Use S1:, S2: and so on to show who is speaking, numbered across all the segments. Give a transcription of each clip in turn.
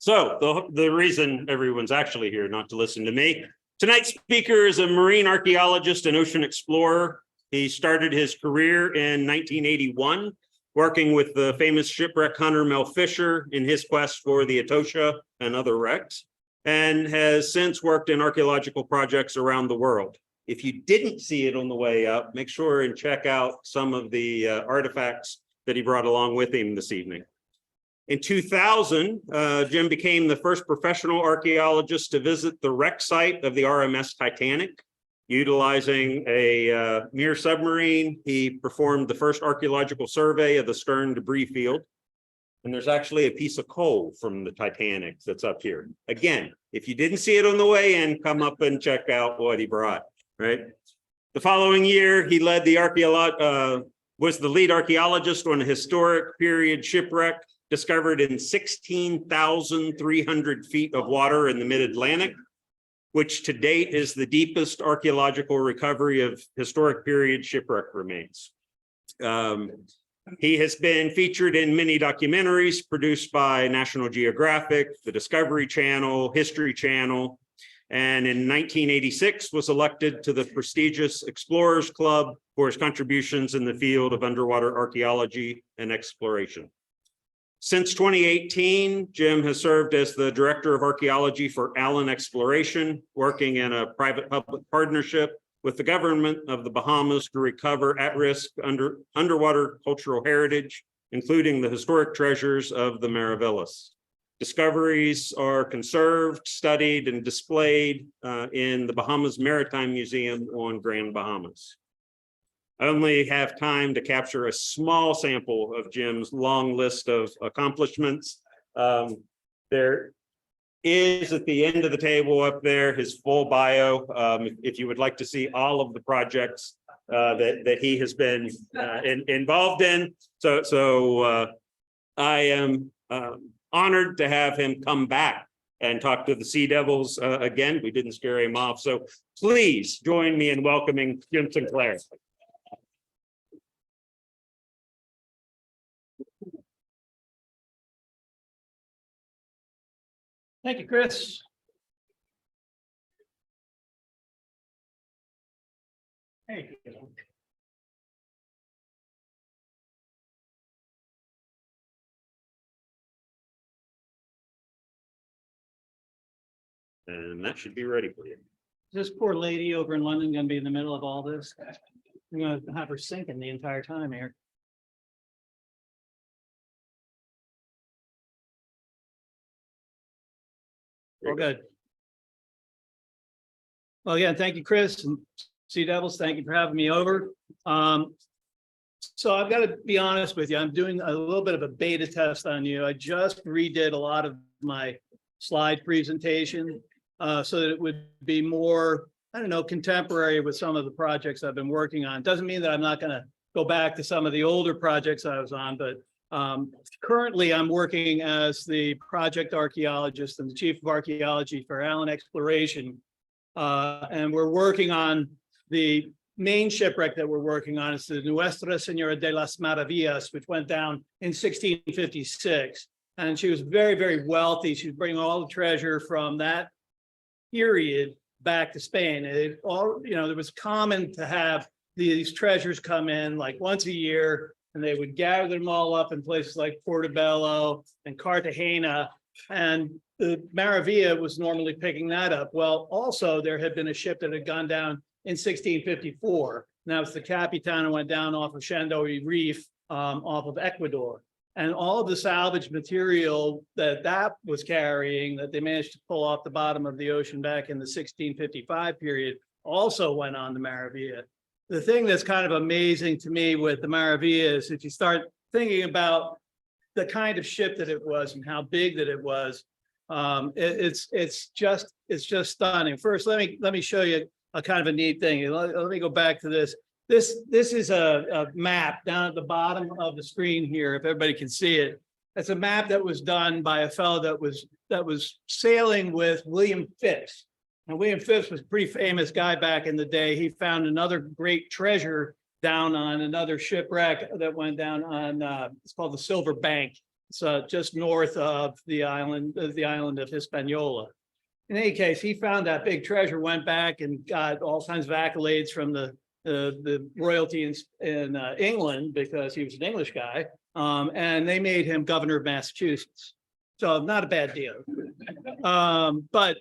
S1: So the reason everyone's actually here, not to listen to me. Tonight's speaker is a marine archaeologist and ocean explorer. He started his career in 1981, working with the famous shipwreck hunter Mel Fisher in his quest for the Atocha and other wrecks, and has since worked in archaeological projects around the world. If you didn't see it on the way up, make sure and check out some of the artifacts that he brought along with him this evening. In 2000, Jim became the first professional archaeologist to visit the wreck site of the RMS Titanic. Utilizing a near submarine, he performed the first archaeological survey of the stern debris field. And there's actually a piece of coal from the Titanic that's up here. Again, if you didn't see it on the way in, come up and check out what he brought, right? The following year, he led the was the lead archaeologist on a historic period shipwreck discovered in 16,300 feet of water in the mid-Atlantic, which to date is the deepest archaeological recovery of historic period shipwreck remains. He has been featured in many documentaries produced by National Geographic, the Discovery Channel, History Channel, and in 1986 was elected to the prestigious Explorers Club for his contributions in the field of underwater archaeology and exploration. Since 2018, Jim has served as the Director of Archaeology for Allen Exploration, working in a private-public partnership with the government of the Bahamas to recover at-risk underwater cultural heritage, including the historic treasures of the Maravillas. Discoveries are conserved, studied, and displayed in the Bahamas Maritime Museum on Grand Bahamas. I only have time to capture a small sample of Jim's long list of accomplishments. There is at the end of the table up there his full bio. If you would like to see all of the projects that he has been involved in. So I am honored to have him come back and talk to the Sea Devils again. We didn't scare him off. So please join me in welcoming Jim Sinclair.
S2: Thank you, Chris. Hey.
S1: And that should be ready for you.
S2: This poor lady over in London going to be in the middle of all this. I'm going to have her sinking the entire time here. All good. Well, again, thank you, Chris and Sea Devils. Thank you for having me over. So I've got to be honest with you. I'm doing a little bit of a beta test on you. I just redid a lot of my slide presentation so that it would be more, I don't know, contemporary with some of the projects I've been working on. Doesn't mean that I'm not going to go back to some of the older projects I was on, but currently I'm working as the project archaeologist and the chief of archaeology for Allen Exploration. And we're working on the main shipwreck that we're working on. It's the Nuestra Señora de las Maravillas, which went down in 1656. And she was very, very wealthy. She was bringing all the treasure from that period back to Spain. It all, you know, it was common to have these treasures come in like once a year, and they would gather them all up in places like Portobello and Cartagena, and the Maravilla was normally picking that up. Well, also there had been a ship that had gone down in 1654. Now it's the Capitana went down off of Shandoi Reef, off of Ecuador. And all of the salvage material that was carrying, that they managed to pull off the bottom of the ocean back in the 1655 period, also went on the Maravilla. The thing that's kind of amazing to me with the Maravilla is if you start thinking about the kind of ship that it was and how big that it was, it's just stunning. First, let me show you a kind of a neat thing. Let me go back to this. This is a map down at the bottom of the screen here, if everybody can see it. It's a map that was done by a fellow that was sailing with William Phipps. And William Phipps was a pretty famous guy back in the day. He found another great treasure down on another shipwreck that went down on, it's called the Silver Bank It's just north of the island of Hispaniola. In any case, he found that big treasure, went back and got all kinds of accolades from the royalty in England because he was an English guy, and they made him governor of Massachusetts. So not a bad deal. But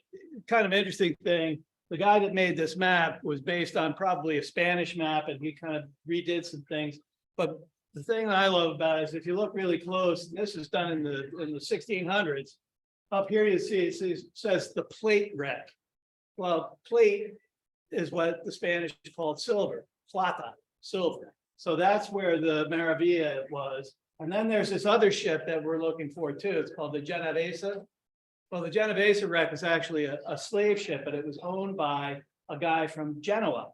S2: kind of interesting thing, the guy that made this map was based on probably a Spanish map, and he kind of redid some things. But the thing I love about it is if you look really close, and this is done in the 1600s. Up here you see it says the plate wreck. Well, plate is what the Spanish called silver, plata, silver. So that's where the Maravilla was. And then there's this other ship that we're looking for too. It's called the Genovesa. Well, the Genovesa wreck is actually a slave ship, but it was owned by a guy from Genoa.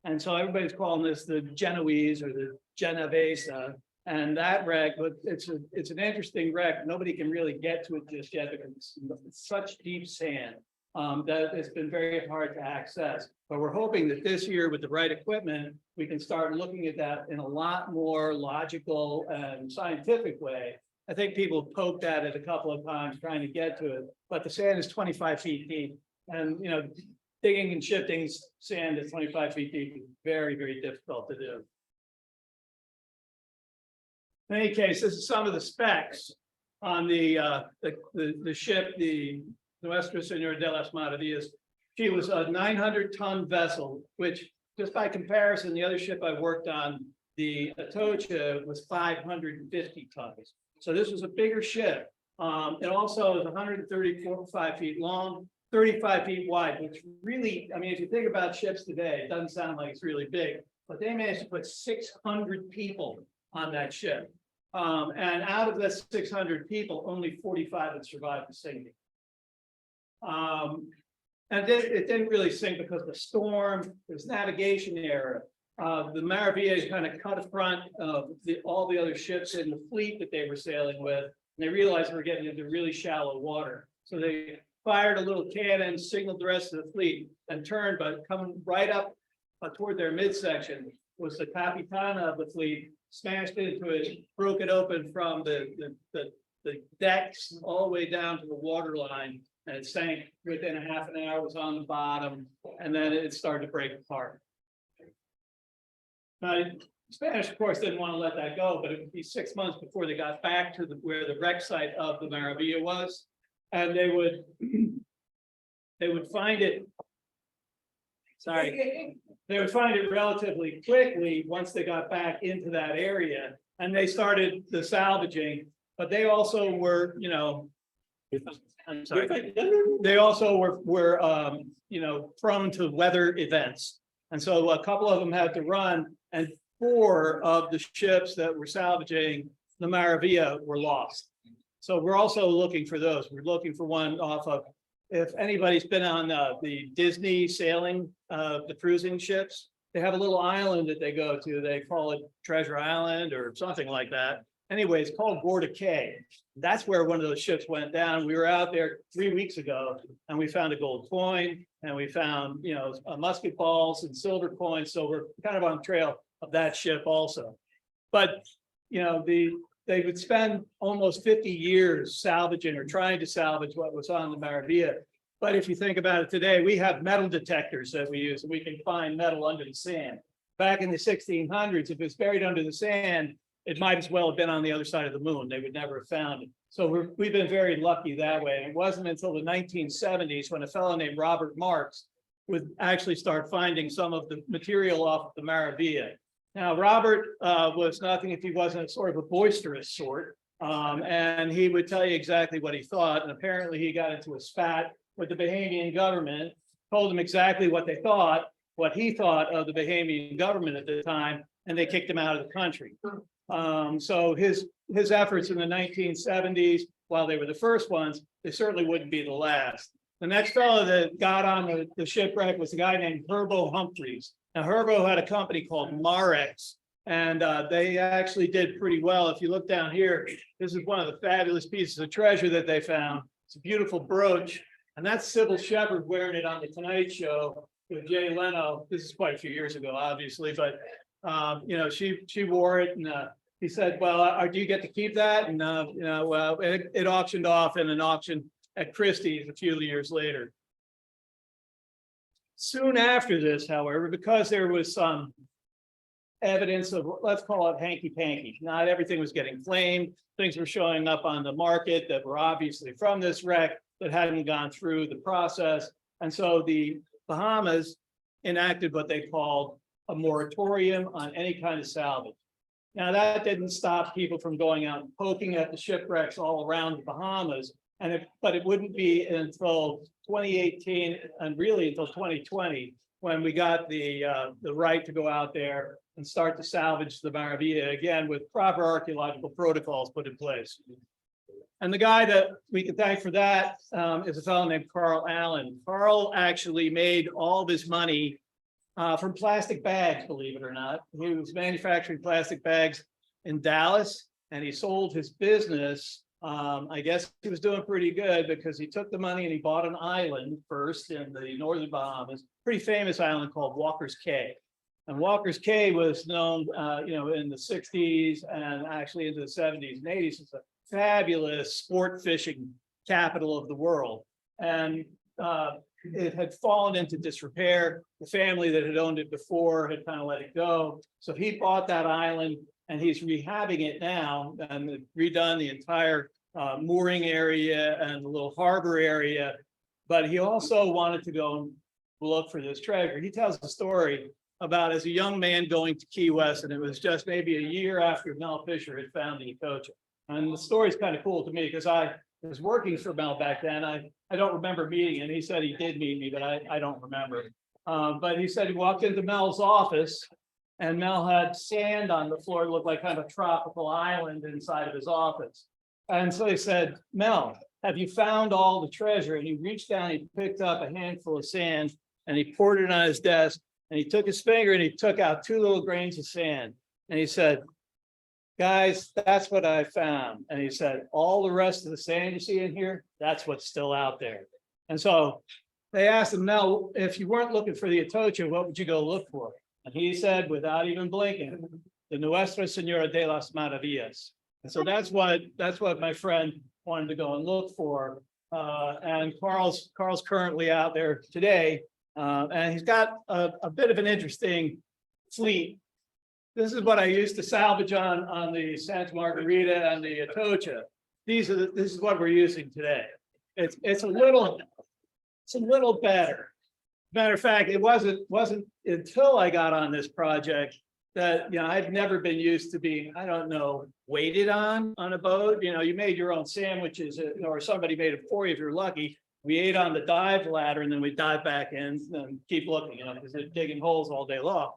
S2: And so everybody's calling this the Genoese or the Genovesa. And that wreck, but it's an interesting wreck. Nobody can really get to it just yet because it's such deep sand that it's been very hard to access. But we're hoping that this year, with the right equipment, we can start looking at that in a lot more logical and scientific way. I think people poked at it a couple of times trying to get to it, but the sand is 25 feet deep, and digging and shifting sand at 25 feet deep is very, very difficult to do. In any case, this is some of the specs on the ship, the Nuestra Señora de las Maravillas. She was a 900-ton vessel, which just by comparison, the other ship I worked on, the Atocha, was 550 tons. So this was a bigger ship. It also is 135 feet long, 35 feet wide, which really, I mean, if you think about ships today, it doesn't sound like it's really big, but they managed to put 600 people on that ship. And out of the 600 people, only 45 had survived the sinking. And then it didn't really sink because of the storm, there's navigation error. The Maravillas kind of cut in front of all the other ships in the fleet that they were sailing with, and they realized they were getting into really shallow water. So they fired a little cannon, signaled the rest of the fleet, and turned, but coming right up toward their midsection was the Capitana of the fleet, smashed into it, broke it open from the decks all the way down to the water line, and it sank within a half an hour, was on the bottom, and then it started to break apart. Now, the Spanish, of course, didn't want to let that go, but it would be 6 months before they got back to where the wreck site of the Maravilla was, and they would find it. Sorry, they would find it relatively quickly once they got back into that area, and they started the salvaging. But they also were, I'm sorry. They also were prone to weather events, and so a couple of them had to run. And 4 of the ships that were salvaging the Maravilla were lost. So we're also looking for those. We're looking for one off of, if anybody's been on the Disney sailing, the cruising ships, they have a little island that they go to. They call it Treasure Island or something like that. Anyway, it's called Gorda Cay. That's where one of those ships went down. We were out there 3 weeks ago, and we found a gold coin, and we found, musket balls and silver coins. So we're kind of on the trail of that ship also. But, they would spend almost 50 years salvaging or trying to salvage what was on the Maravilla. But if you think about it today, we have metal detectors that we use, and we can find metal under the sand. Back in the 1600s, if it's buried under the sand, it might as well have been on the other side of the moon. They would never have found it. So we've been very lucky that way. And it wasn't until the 1970s when a fellow named Robert Marks would actually start finding some of the material off of the Maravilla. Now, Robert was nothing if he wasn't a sort of a boisterous sort. And he would tell you exactly what he thought. And apparently he got into a spat with the Bahamian government, told them exactly what they thought, what he thought of the Bahamian government at the time, and they kicked him out of the country. So his efforts in the 1970s, while they were the first ones, they certainly wouldn't be the last. The next fellow that got on the shipwreck was a guy named Herbo Humphreys. Now, Herbo had a company called Marex, and they actually did pretty well. If you look down here, this is one of the fabulous pieces of treasure that they found. It's a beautiful brooch, and that's Sybil Shepherd wearing it on the Tonight Show with Jay Leno. This is quite a few years ago, obviously, but she wore it, and he said, well, do you get to keep that? And, well, it auctioned off in an auction at Christie's a few years later. Soon after this, however, because there was some evidence of, let's call it hanky-panky, not everything was getting claimed. Things were showing up on the market that were obviously from this wreck that hadn't gone through the process. And so the Bahamas enacted what they called a moratorium on any kind of salvage. Now, that didn't stop people from going out and poking at the shipwrecks all around the Bahamas. But it wouldn't be until 2018 and really until 2020 when we got the right to go out there and start to salvage the Maravillas again with proper archaeological protocols put in place. And the guy that we can thank for that is a fellow named Carl Allen. Carl actually made all of his money from plastic bags, believe it or not. He was manufacturing plastic bags in Dallas, and he sold his business. I guess he was doing pretty good because he took the money and he bought an island first in the northern Bahamas, pretty famous island called Walker's Cay. And Walker's Cay was known, in the 60s and actually into the 70s and 80s as a fabulous sport fishing capital of the world. And it had fallen into disrepair. The family that had owned it before had kind of let it go. So he bought that island and he's rehabbing it now and redone the entire mooring area and the little harbor area. But he also wanted to go and look for this treasure. He tells a story about as a young man going to Key West, and it was just maybe a year after Mel Fisher had found the Atocha. And the story's kind of cool to me because I was working for Mel back then. I don't remember meeting him. He said he did meet me, but I don't remember. But he said he walked into Mel's office and Mel had sand on the floor. It looked like kind of a tropical island inside of his office. And so he said, Mel, have you found all the treasure? And he reached down, he picked up a handful of sand and he poured it on his desk. And he took his finger and he took out 2 little grains of sand. And he said, guys, that's what I found. And he said, all the rest of the sand you see in here, that's what's still out there. And so they asked him, Mel, if you weren't looking for the Atocha, what would you go look for? And he said, without even blinking, the Nuestra Señora de las Maravillas. And so that's what my friend wanted to go and look for. And Carl's currently out there today. And he's got a bit of an interesting fleet. This is what I used to salvage on the Santa Margarita and the Atocha. This is what we're using today. It's a little better. Matter of fact, it wasn't until I got on this project that I'd never been used to being, I don't know, waited on a boat. You made your own sandwiches, or somebody made it for you if you're lucky. We ate on the dive ladder and then we dive back in and keep looking, because they're digging holes all day long.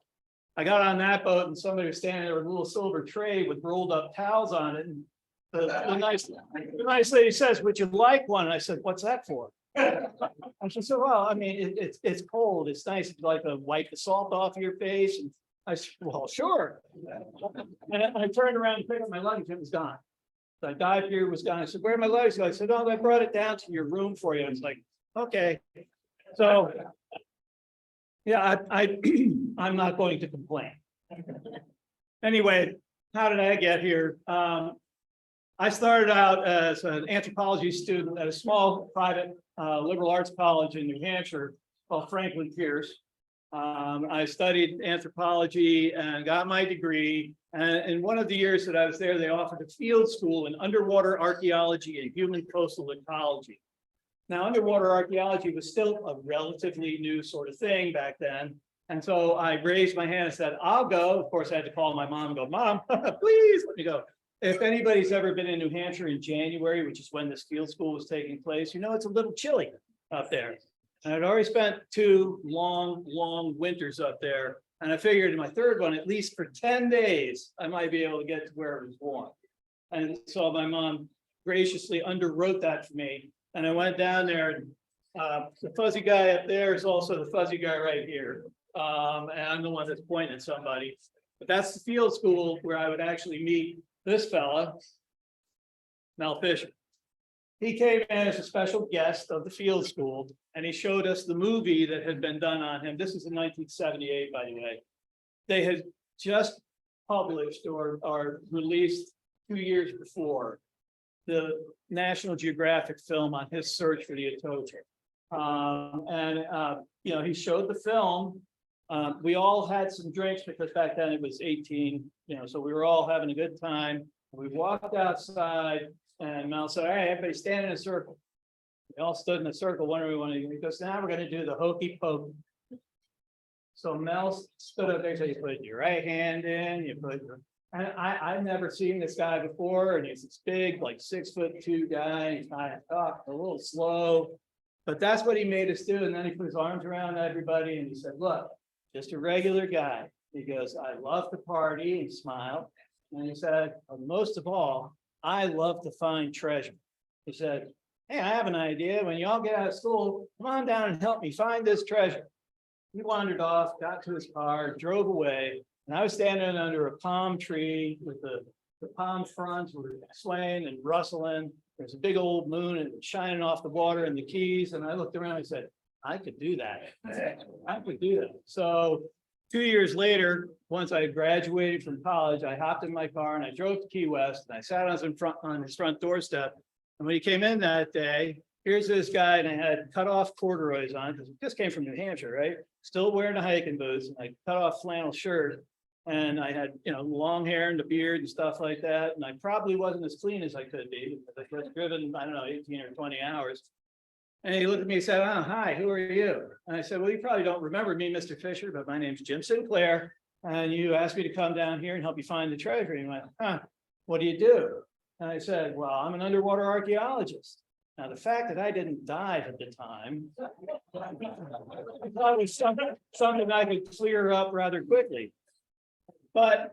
S2: I got on that boat and somebody was standing there with a little silver tray with rolled up towels on it. And the nice lady says, would you like one? And I said, what's that for? And she said, well, I mean, it's cold. It's nice if you like to wipe the salt off your face. And I said, well, sure. And I turned around and picked up my luggage. It was gone. So I dived here, was gone. I said, where are my luggage? I said, oh, I brought it down to your room for you. I was like, okay. So, yeah, I'm not going to complain. Anyway, how did I get here? I started out as an anthropology student at a small private liberal arts college in New Hampshire called Franklin Pierce. I studied anthropology and got my degree. And in one of the years that I was there, they offered a field school in underwater archaeology and human coastal ecology. Now, underwater archaeology was still a relatively new sort of thing back then. And so I raised my hand and said, I'll go. Of course, I had to call my mom and go, Mom, please let me go. If anybody's ever been in New Hampshire in January, which is when this field school was taking place, it's a little chilly up there. And I'd already spent 2 long winters up there. And I figured in my third one, at least for 10 days, I might be able to get to where it was warm. And so my mom graciously underwrote that for me. And I went down there, and the fuzzy guy up there is also the fuzzy guy right here. And I'm the one that's pointing at somebody. But that's the field school where I would actually meet this fella, Mel Fisher. He came in as a special guest of the field school, and he showed us the movie that had been done on him. This is in 1978, by the way. They had just published or released 2 years before the National Geographic film on his search for the Atocha. You know, he showed the film. We all had some drinks because back then it was 18, you know, so we were all having a good time. We walked outside and Mel said, all right, everybody stand in a circle. We all stood in a circle, what do we want to do? He goes, now we're going to do the hokey pokey. So Mel stood up there, so you put your right hand in, you put your, and I've never seen this guy before, and he's this big, like 6'2" guy, he's kind of talk a little slow, but that's what he made us do. And then he put his arms around everybody and he said, look, just a regular guy. He goes, I love to party, and smiled. And he said, most of all, I love to find treasure. He said, hey, I have an idea. When you all get out of school, come on down and help me find this treasure. He wandered off, got to his car, drove away, and I was standing under a palm tree with the palm fronds were swaying and rustling. There's a big old moon and shining off the water and the Keys. And I looked around and I said, I could do that. I could do that. So 2 years later, once I graduated from college, I hopped in my car and I drove to Key West and I sat on his front doorstep. And when he came in that day, here's this guy, and I had cut off corduroys on because it just came from New Hampshire, right? Still wearing the hiking boots, and I cut off flannel shirt, and I had, you know, long hair and the beard and stuff like that. And I probably wasn't as clean as I could be because I was driven, I don't know, 18 or 20 hours. And he looked at me and said, oh, hi, who are you? And I said, well, you probably don't remember me, Mr. Fisher, but my name's Jim Sinclair. And you asked me to come down here and help you find the treasure. And he went, huh, what do you do? And I said, well, I'm an underwater archaeologist. Now, the fact that I didn't dive at the time, I thought was something I could clear up rather quickly. But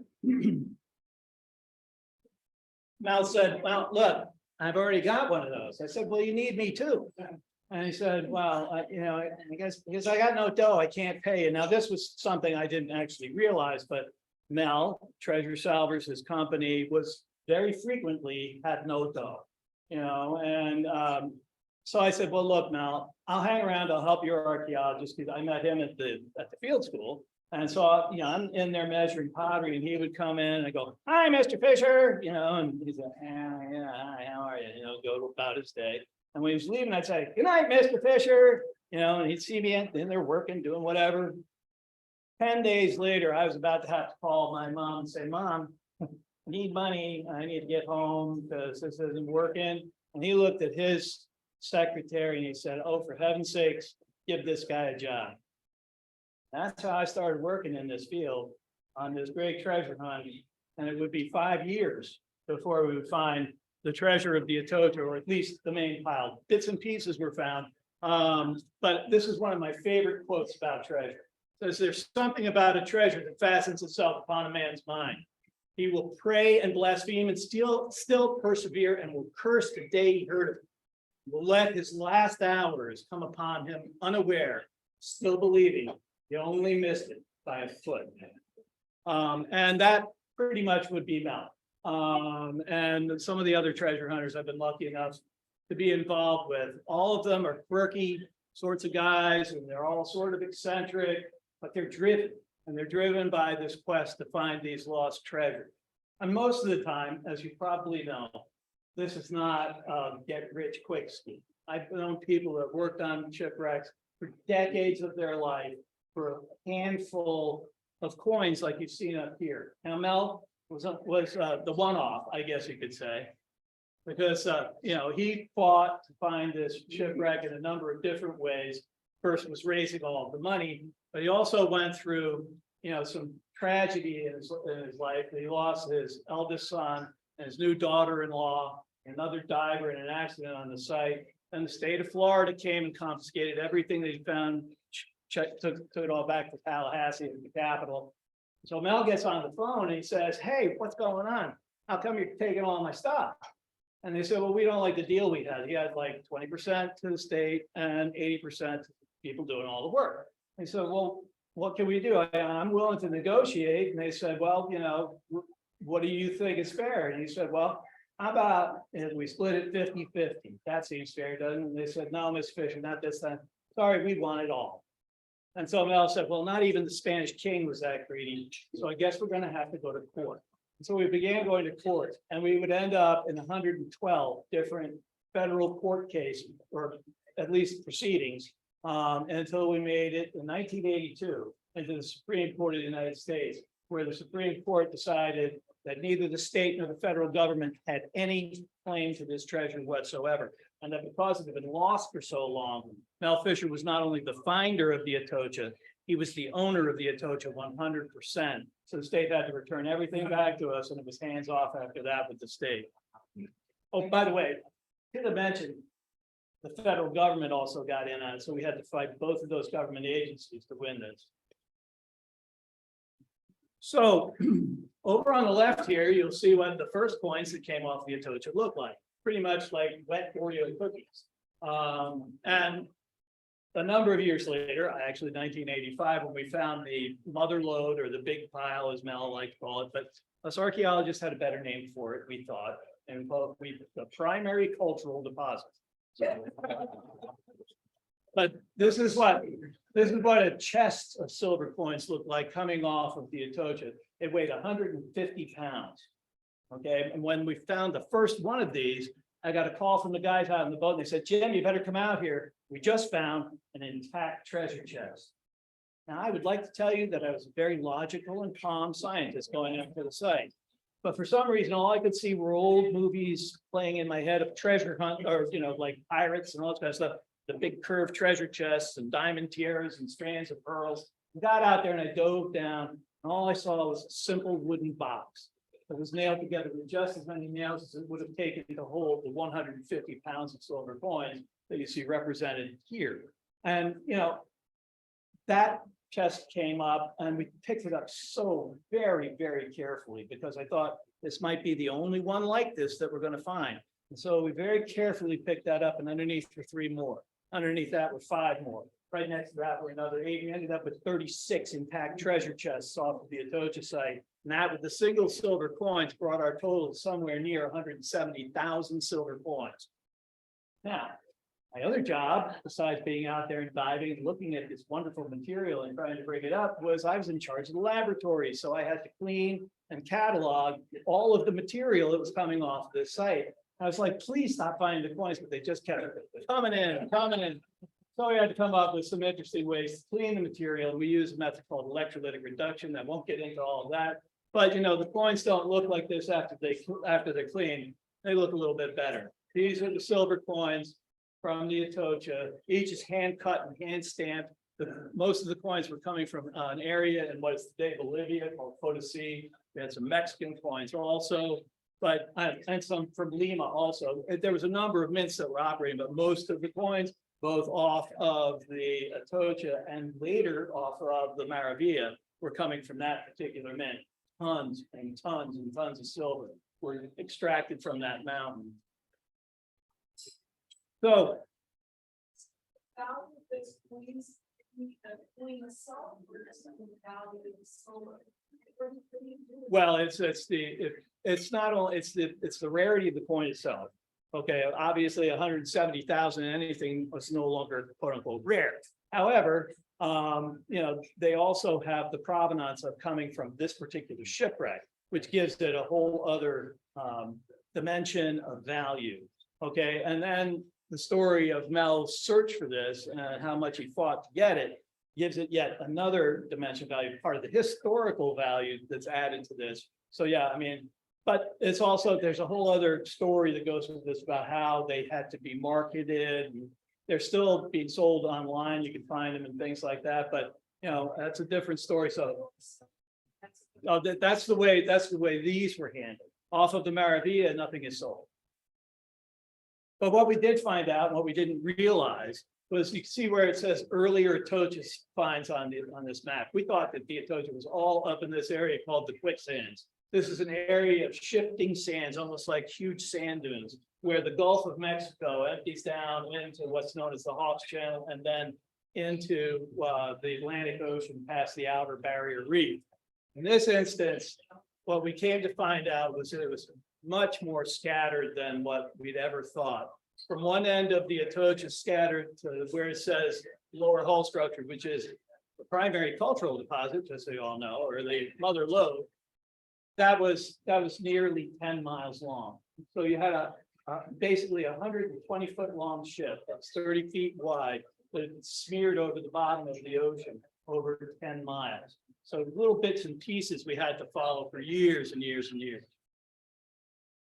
S2: Mel said, well, look, I've already got one of those. I said, well, you need me too. And he said, well, you know, I guess because I got no dough, I can't pay you. Now, this was something I didn't actually realize, but Mel, Treasure Salvers, his company, was very frequently had no dough. You know, and so I said, well, look, Mel, I'll hang around, I'll help your archaeologist, because I met him at the field school. And so, you know, I'm in there measuring pottery, and he would come in and I go, hi, Mr. Fisher, you know, and he's like, yeah, hi, how are you? You know, go about his day. And when he was leaving, I'd say, good night, Mr. Fisher, you know, and he'd see me in there working, doing whatever. 10 days later, I was about to have to call my mom and say, Mom, need money, I need to get home because this isn't working. And he looked at his secretary and he said, oh, for heaven's sakes, give this guy a job. That's how I started working in this field on this great treasure hunt. And it would be 5 years before we would find the treasure of the Atocha, or at least the main pile. Bits and pieces were found. But this is one of my favorite quotes about treasure. It says, there's something about a treasure that fastens itself upon a man's mind. He will pray and blaspheme and still persevere, and will curse the day he heard of it. Will let his last hours come upon him unaware, still believing he only missed it by a foot. And that pretty much would be Mel. And some of the other treasure hunters I've been lucky enough to be involved with. All of them are quirky sorts of guys, and they're all sort of eccentric, but they're driven. And they're driven by this quest to find these lost treasures. And most of the time, as you probably know, this is not a get-rich-quick scheme. I've known people that worked on shipwrecks for decades of their life for a handful of coins like you've seen up here. Now, Mel was the one-off, I guess you could say, because you know, he fought to find this shipwreck in a number of different ways. First was raising all of the money, but he also went through, you know, some tragedy in his life. He lost his eldest son and his new daughter-in-law, another diver in an accident on the site. And the state of Florida came and confiscated everything that he found, took it all back to Tallahassee, the capital. So Mel gets on the phone and he says, hey, what's going on? How come you're taking all my stuff? And they said, well, we don't like the deal we had. He had like 20% to the state and 80% to people doing all the work. They said, well, what can we do? I'm willing to negotiate. And they said, well, you know, what do you think is fair? And he said, well, how about if we split it 50-50? That seems fair, doesn't it? And they said, no, Ms. Fisher, not this time. Sorry, we want it all. And so Mel said, well, not even the Spanish king was that greedy. So I guess we're going to have to go to court. So we began going to court, and we would end up in 112 different federal court cases, or at least proceedings, until we made it in 1982 into the Supreme Court of the United States, where the Supreme Court decided that neither the state nor the federal government had any claim to this treasure whatsoever. And that because it had been lost for so long, Mel Fisher was not only the finder of the Atocha, he was the owner of the Atocha 100%. So the state had to return everything back to us, and it was hands off after that with the state. Oh, by the way, I should have mentioned the federal government also got in on it, so we had to fight both of those government agencies to win this. So over on the left here, you'll see what the first coins that came off the Atocha look like. Pretty much like wet Oreo cookies. And a number of years later, actually 1985, when we found the mother lode, or the big pile, as Mel liked to call it, but us archaeologists had a better name for it, we thought, and we called it the primary cultural deposit. But this is what a chest of silver coins looked like coming off of the Atocha. It weighed 150 pounds. Okay, and when we found the first one of these, I got a call from the guys out on the boat, and they said, Jim, you better come out here. We just found an intact treasure chest. Now, I would like to tell you that I was a very logical and calm scientist going up to the site. But for some reason, all I could see were old movies playing in my head of treasure hunt, or, like pirates and all that kind of stuff. The big curved treasure chests and diamond tiaras and strands of pearls. I got out there and I dove down, and all I saw was a simple wooden box. It was nailed together with just as many nails as it would have taken to hold the 150 pounds of silver coins that you see represented here. And, that chest came up, and we picked it up so very, very carefully, because I thought this might be the only one like this that we're going to find. And so we very carefully picked that up, and underneath were 3 more. Underneath that were 5 more. Right next to that were another 8. We ended up with 36 intact treasure chests off of the Atocha site. And that, with the single silver coins, brought our total somewhere near 170,000 silver coins. Now, my other job, besides being out there and diving and looking at this wonderful material and trying to bring it up, was I was in charge of the laboratory. So I had to clean and catalog all of the material that was coming off this site. I was like, please stop finding the coins, but they just kept coming in. So we had to come up with some interesting ways to clean the material. We use a method called electrolytic reduction. I won't get into all of that. But the coins don't look like this after they're cleaned. They look a little bit better. These are the silver coins from the Atocha. Each is hand cut and hand stamped. Most of the coins were coming from an area in what is today Bolivia called Potosí. We had some Mexican coins also, but and some from Lima also. There was a number of mints that were operating, but most of the coins, both off of the Atocha and later off of the Maravilla, were coming from that particular mint. Tons and tons and tons of silver were extracted from that mountain. So, well, it's the rarity of the coin itself. Okay, obviously 170,000 anything was no longer quote unquote rare. However, they also have the provenance of coming from this particular shipwreck, which gives it a whole other dimension of value. Okay, and then the story of Mel's search for this and how much he fought to get it gives it yet another dimension of value, part of the historical value that's added to this. So yeah, but it's also, there's a whole other story that goes with this about how they had to be marketed. And they're still being sold online. You can find them and things like that, but that's a different story. So that's the way these were handled. Off of the Maravilla, nothing is sold. But what we did find out, and what we didn't realize, was you can see where it says earlier Atocha finds on this map. We thought that the Atocha was all up in this area called the quicksands. This is an area of shifting sands, almost like huge sand dunes, where the Gulf of Mexico empties down into what's known as the Hawks Channel, and then into the Atlantic Ocean past the outer barrier reef. In this instance, what we came to find out was that it was much more scattered than what we'd ever thought. From one end of the Atocha scattered to where it says lower hull structure, which is the primary cultural deposit, just so you all know, or the mother lode, that was nearly 10 miles long. So you had basically 120-foot long ship that's 30 feet wide, but it's smeared over the bottom of the ocean over 10 miles. So little bits and pieces we had to follow for years and years and years.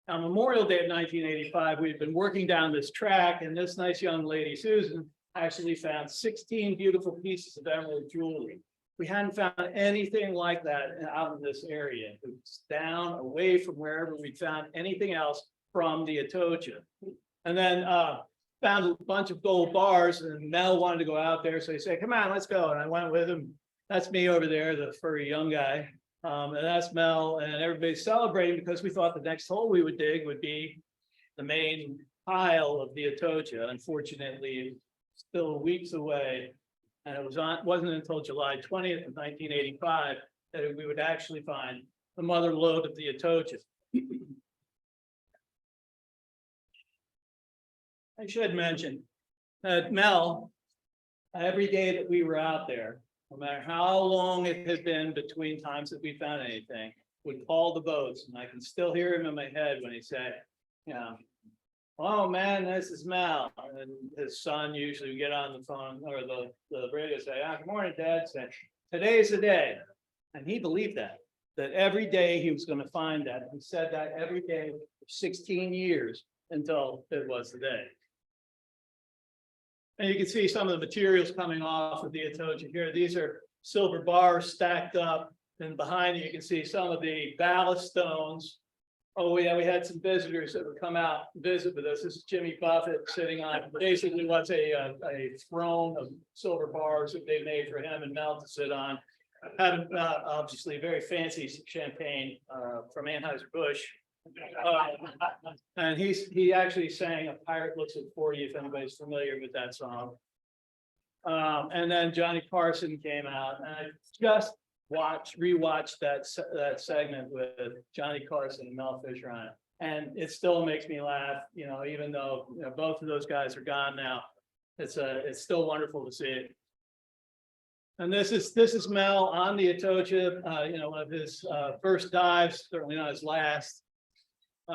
S2: On Memorial Day of 1985, we'd been working down this track, and this nice young lady, Susan, actually found 16 beautiful pieces of emerald jewelry. We hadn't found anything like that out in this area. It was down away from wherever we'd found anything else from the Atocha. And then found a bunch of gold bars, and Mel wanted to go out there. So he said, come on, let's go. And I went with him. That's me over there, the furry young guy. And that's Mel, and everybody's celebrating because we thought the next hole we would dig would be the main pile of the Atocha. Unfortunately, still weeks away. And it wasn't until July 20th of 1985 that we would actually find the mother lode of the Atocha. I should mention that Mel, every day that we were out there, no matter how long it had been between times that we found anything, would call the boats. And I can still hear him in my head when he said, you know, oh man, this is Mel. And his son usually would get on the phone or the radio, say, good morning, Dad. Say, today's the day. And he believed that every day he was going to find that. He said that every day for 16 years until it was the day. And you can see some of the materials coming off of the Atocha here. These are silver bars stacked up. And behind you can see some of the ballast stones. Oh yeah, we had some visitors that would come out and visit with us. This is Jimmy Buffett sitting on basically what's a throne of silver bars that they made for him and Mel to sit on. Having obviously very fancy champagne from Anheuser-Busch. And he actually sang "A Pirate Looks at 40," if anybody's familiar with that song. And then Johnny Carson came out, and I just rewatched that segment with Johnny Carson and Mel Fisher on it, and it still makes me laugh. You know, even though both of those guys are gone now, it's still wonderful to see it. And this is Mel on the Atocha. One of his first dives, certainly not his last.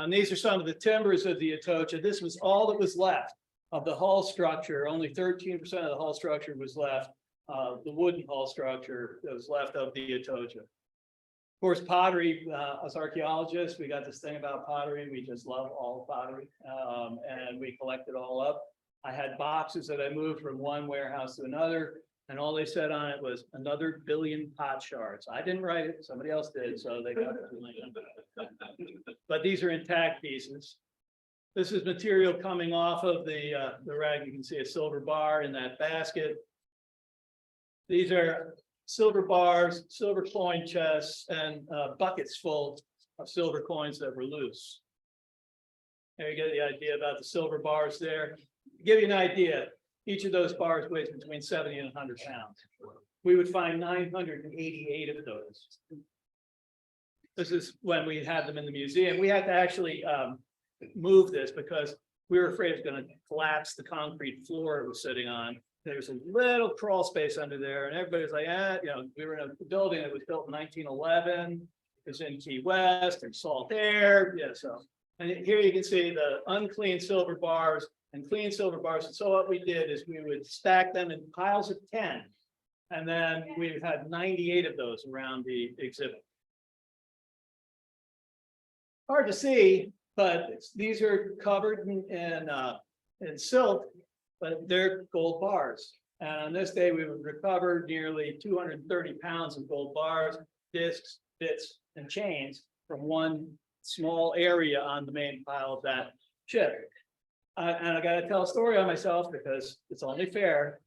S2: These are some of the timbers of the Atocha. This was all that was left of the hull structure. Only 13% of the hull structure was left. The wooden hull structure that was left of the Atocha. Of course, pottery, as archaeologists, we got this thing about pottery. We just love all pottery. And we collect it all up. I had boxes that I moved from one warehouse to another. And all they said on it was another billion pot shards. I didn't write it, somebody else did, so they got it. But these are intact pieces. This is material coming off of the rag. You can see a silver bar in that basket. These are silver bars, silver coin chests, and buckets full of silver coins that were loose. There you get the idea about the silver bars there. To give you an idea, each of those bars weighs between 70 and 100 pounds. We would find 988 of those. This is when we had them in the museum. We had to actually move this because we were afraid it was going to collapse the concrete floor it was sitting on. There's a little crawl space under there, and everybody was like, we were in a building that was built in 1911. It was in Key West and salt air. Yeah, so, and here you can see the unclean silver bars and clean silver bars. And so what we did is we would stack them in piles of 10. And then we had 98 of those around the exhibit. Hard to see, but these are covered in silt, but they're gold bars. And on this day, we would recover nearly 230 pounds of gold bars, discs, bits, and chains from one small area on the main pile of that ship. And I got to tell a story on myself because it's only fair.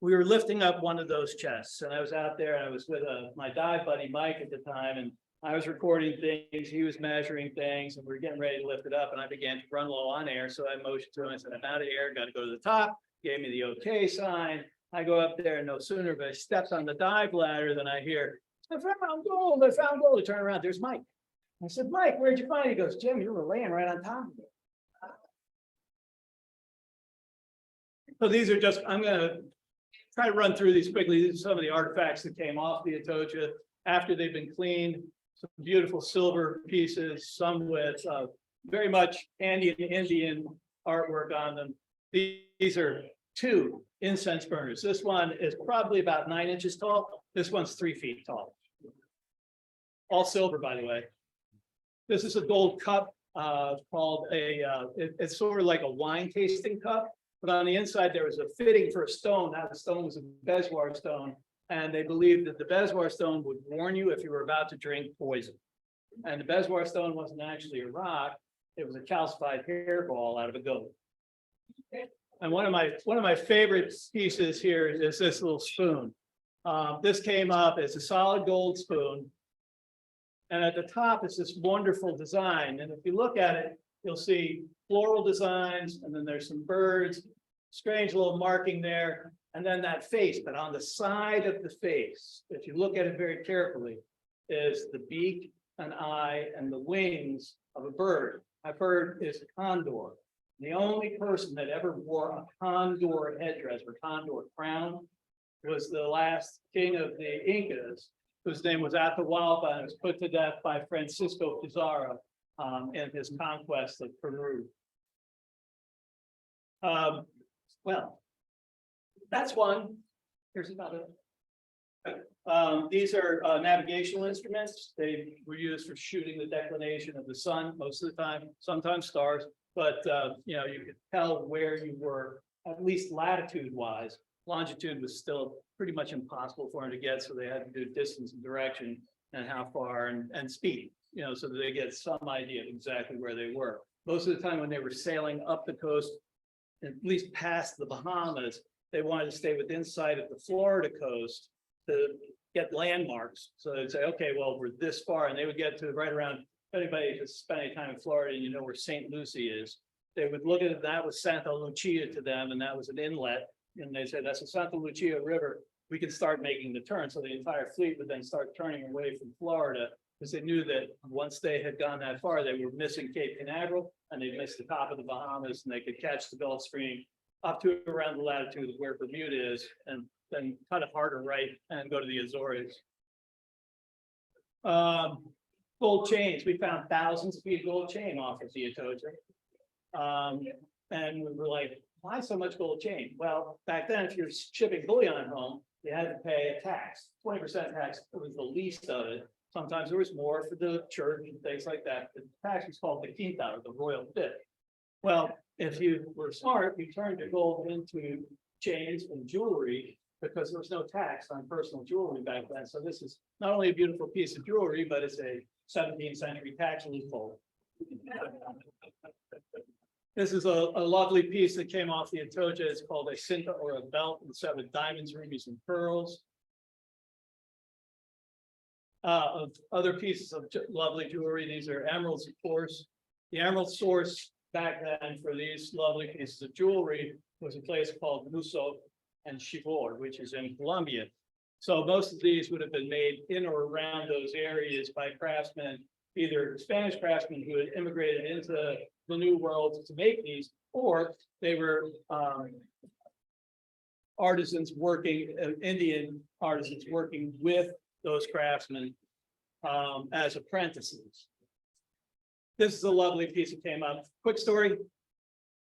S2: We were lifting up one of those chests, and I was out there, and I was with my dive buddy, Mike, at the time, and I was recording things, he was measuring things, and we were getting ready to lift it up, and I began to run low on air, so I motioned to him, I said, I'm out of air, got to go to the top, gave me the okay sign. I go up there, and no sooner have I stepped on the dive ladder than I hear, I found gold, I found gold. I turn around, there's Mike. I said, Mike, where'd you find it? He goes, Jim, you were laying right on top of it. So these are just, I'm going to try to run through these quickly. These are some of the artifacts that came off the Atocha after they've been cleaned. Some beautiful silver pieces, some with very much Indian artwork on them. These are two incense burners. This one is probably about 9 inches tall. This one's 3 feet tall. All silver, by the way. This is a gold cup called it's sort of like a wine tasting cup, but on the inside there was a fitting for a stone. Now the stone was a bezoar stone, and they believed that the bezoar stone would warn you if you were about to drink poison. And the bezoar stone wasn't actually a rock; it was a calcified hairball out of a goat. And one of my favorite pieces here is this little spoon. This came up as a solid gold spoon. And at the top is this wonderful design. And if you look at it, you'll see floral designs, and then there's some birds, strange little marking there, and then that face. But on the side of the face, if you look at it very carefully, is the beak, an eye, and the wings of a bird. That bird is a condor. The only person that ever wore a condor headdress or condor crown was the last king of the Incas, whose name was Atahualpa, and was put to death by Francisco Pizarro in his conquest of Peru. Well, that's one. Here's another. These are navigational instruments. They were used for shooting the declination of the sun most of the time, sometimes stars, but you know, you could tell where you were, at least latitude wise. Longitude was still pretty much impossible for them to get, so they had to do distance and direction and how far and speed, you know, so that they get some idea of exactly where they were. Most of the time when they were sailing up the coast, at least past the Bahamas, they wanted to stay within sight of the Florida coast to get landmarks. So they'd say, okay, well, we're this far, and they would get to right around, if anybody has spent any time in Florida and you know where St. Lucie is, they would look at it, that was Santa Lucia to them, and that was an inlet. And they said, that's the Santa Lucia River. We can start making the turn. So the entire fleet would then start turning away from Florida, because they knew that once they had gone that far, they were missing Cape Canaveral, and they missed the top of the Bahamas, and they could catch the Gulf Stream up to around the latitude of where Bermuda is, and then cut a harder right and go to the Azores. Gold chains. We found thousands of feet of gold chain off of the Atocha. And we were like, why so much gold chain? Well, back then, if you're shipping bullion home, you had to pay a tax, 20% tax. It was the least of it. Sometimes there was more for the church and things like that. The tax was called the quinta, or the royal fifth. Well, if you were smart, you turned your gold into chains and jewelry, because there was no tax on personal jewelry back then. So this is not only a beautiful piece of jewelry, but it's a 17th century tax loophole. This is a lovely piece that came off the Atocha. It's called a cinta, or a belt, set with diamonds, rubies, and pearls. Of other pieces of lovely jewelry, these are emeralds, of course. The emerald source back then for these lovely pieces of jewelry was a place called Muso and Chivor, which is in Colombia. So most of these would have been made in or around those areas by craftsmen, either Spanish craftsmen who had immigrated into the New World to make these, or they were artisans working, Indian artisans working with those craftsmen as apprentices. This is a lovely piece that came up. Quick story.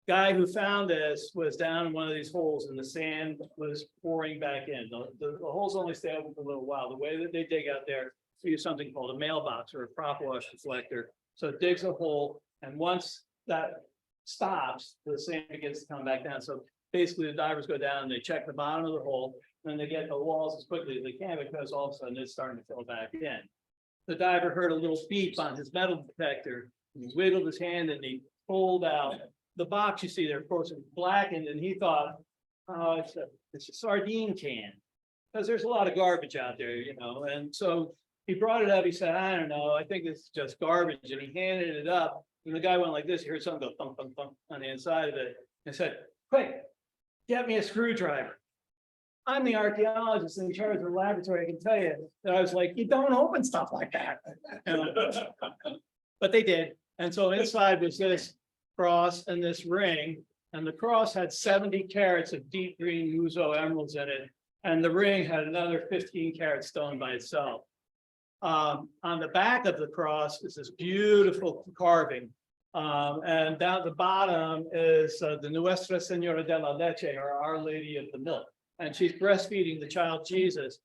S2: Guy who found this was down in one of these holes, and the sand was pouring back in. The holes only stay open for a little while. The way that they dig out there, they use something called a mailbox, or a prop wash deflector. So it digs a hole, and once that stops, the sand begins to come back down. So basically the divers go down and they check the bottom of the hole, and they get the walls as quickly as they can, because all of a sudden it's starting to fill back in. The diver heard a little beep on his metal detector, and he wiggled his hand and he pulled out the box. You see there, of course, it was blackened, and he thought, oh, it's a sardine can, because there's a lot of garbage out there, you know. And so he brought it up. He said, I don't know, I think this is just garbage. And he handed it up, and the guy went like this. He heard something go thump, thump, thump on the inside of it, and said, quick, get me a screwdriver. I'm the archaeologist in charge of the laboratory. I can tell you that I was like, you don't open stuff like that. You know? But they did. And so inside was this cross and this ring. And the cross had 70 carats of deep green Muzo emeralds in it. And the ring had another 15-carat stone by itself. On the back of the cross is this beautiful carving. And down at the bottom is the Nuestra Senora de Atocha, or Our Lady of the Milk. And she's breastfeeding the child Jesus.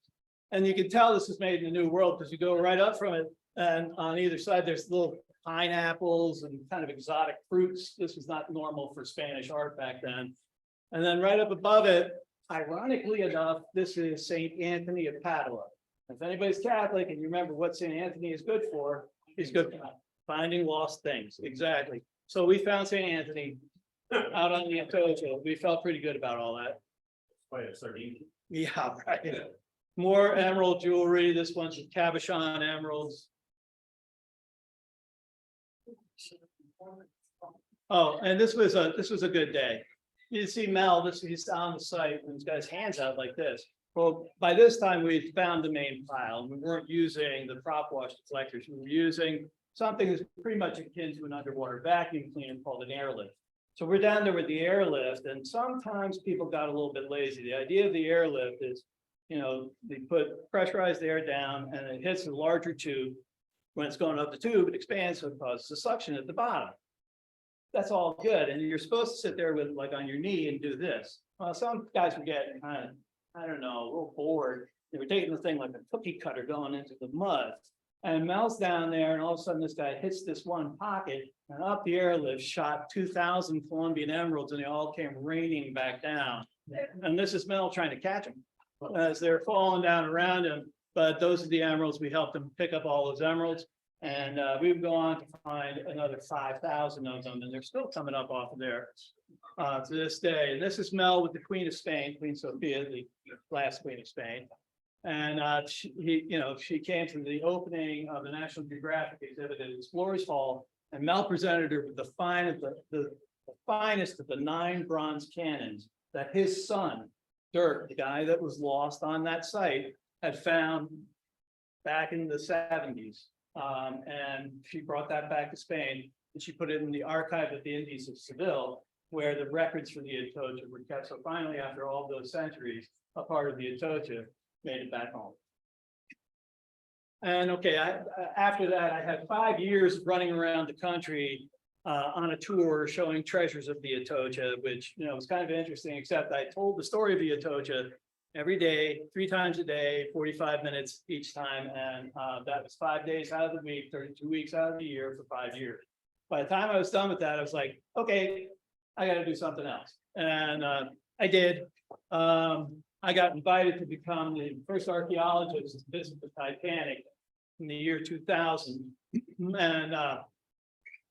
S2: And you can tell this is made in the New World because you go right up from it, and on either side there's little pineapples and kind of exotic fruits. This was not normal for Spanish art back then. And then right up above it, ironically enough, this is Saint Anthony of Padua. If anybody's Catholic and you remember what Saint Anthony is good for, he's good for finding lost things. Exactly. So we found Saint Anthony out on the Atocha. We felt pretty good about all that.
S3: Quite a sardine.
S2: Yeah, right. More emerald jewelry. This one's cabochon emeralds. Oh, and this was a good day. You see Mel, he's on the site and he's got his hands out like this. Well, by this time we found the main pile. We weren't using the prop wash deflectors. We were using something that's pretty much akin to an underwater vacuum cleaner called an airlift. So we're down there with the airlift, and sometimes people got a little bit lazy. The idea of the airlift is, you know, they put pressurized air down and it hits a larger tube. When it's going up the tube, it expands, so it causes a suction at the bottom. That's all good. And you're supposed to sit there with like on your knee and do this. Well, some guys were getting kind of, I don't know, a little bored. They were taking the thing like a cookie cutter going into the mud. And Mel's down there, and all of a sudden this guy hits this one pocket, and up the airlift shot 2,000 Colombian emeralds, and they all came raining back down. And this is Mel trying to catch them as they're falling down around him. But those are the emeralds. We helped him pick up all those emeralds. And we would go on to find another 5,000 of them, and they're still coming up off of there to this day. And this is Mel with the Queen of Spain, Queen Sophia, the last Queen of Spain. And she came to the opening of the National Geographic exhibit at Explorers Hall, and Mel presented her with the finest of the 9 bronze cannons that his son, Dirk, the guy that was lost on that site, had found back in the 70s. And she brought that back to Spain, and she put it in the archive of the Indies of Seville, where the records for the Atocha were kept. So finally, after all those centuries, a part of the Atocha made it back home. And okay, after that, I had 5 years running around the country on a tour showing treasures of the Atocha, which, you know, was kind of interesting, except I told the story of the Atocha every day, 3 times a day, 45 minutes each time. And that was 5 days out of the week, 32 weeks out of the year for 5 years. By the time I was done with that, I was like, okay, I got to do something else. And I did. I got invited to become the first archaeologist to visit the Titanic in the year 2000. And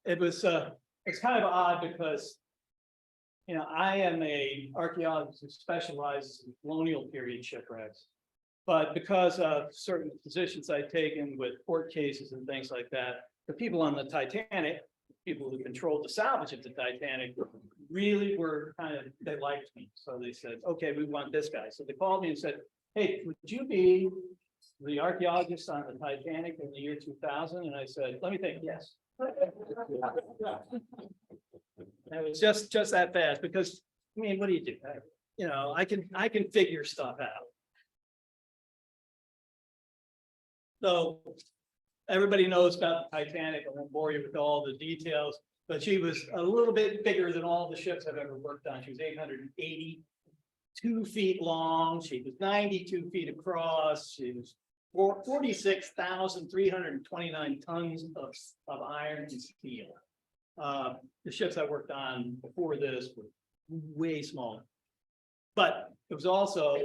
S2: it's kind of odd because, you know, I am an archaeologist who specializes in colonial period shipwrecks. But because of certain positions I've taken with court cases and things like that, the people on the Titanic, people who controlled the salvage of the Titanic, really were they liked me. So they said, okay, we want this guy. So they called me and said, hey, would you be the archaeologist on the Titanic in the year 2000? And I said, let me think, yes. And it was just that fast because, I mean, what do you do? You know, I can figure stuff out. So everybody knows about the Titanic. I won't bore you with all the details, but she was a little bit bigger than all the ships I've ever worked on. She was 882 feet long. She was 92 feet across. She was 46,329 tons of iron and steel. The ships I worked on before this were way smaller, but it was also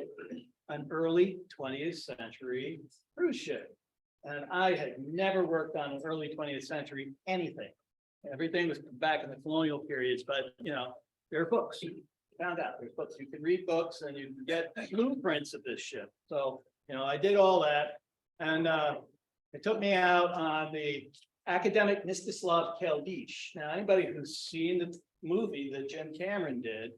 S2: an early 20th century cruise ship. And I had never worked on an early 20th century anything. Everything was back in the colonial periods, but you know, there are books. You found out there's books. You can read books and you can get blueprints of this ship. So, you know, I did all that. And it took me out on the academic Mstislav Keldysh. Now, anybody who's seen the movie that Jim Cameron did,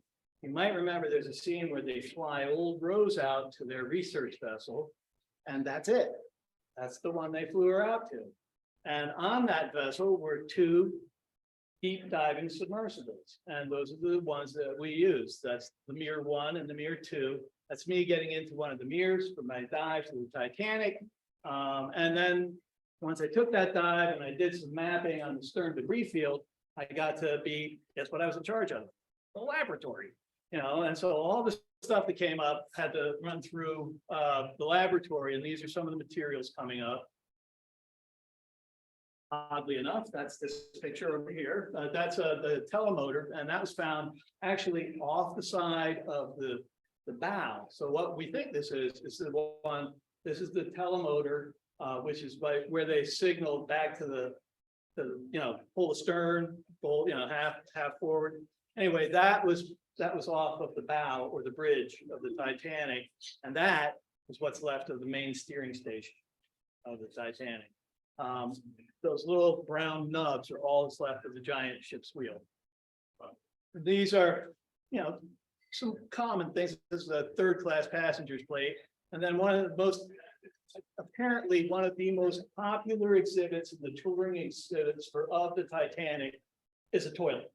S2: you might remember there's a scene where they fly Old Rose out to their research vessel, and that's it. That's the one they flew her out to. And on that vessel were 2 deep diving submersibles. And those are the ones that we use. That's the Mir 1 and the Mir 2. That's me getting into one of the Mirs for my dive to the Titanic. And then once I took that dive and I did some mapping on the stern debris field, I got to be, guess what I was in charge of? The laboratory, and so all the stuff that came up had to run through the laboratory, and these are some of the materials coming up. Oddly enough, that's this picture over here. That's the telemotor, and that was found actually off the side of the bow. So what we think this is the one, this is the telemotor, which is where they signal back to the pull the stern, pull, half forward. Anyway, that was off of the bow or the bridge of the Titanic, and that is what's left of the main steering station of the Titanic. Those little brown nubs are all that's left of the giant ship's wheel. These are, some common things. This is a third-class passenger's plate, and then one of the most popular exhibits in the touring exhibits of the Titanic is a toilet.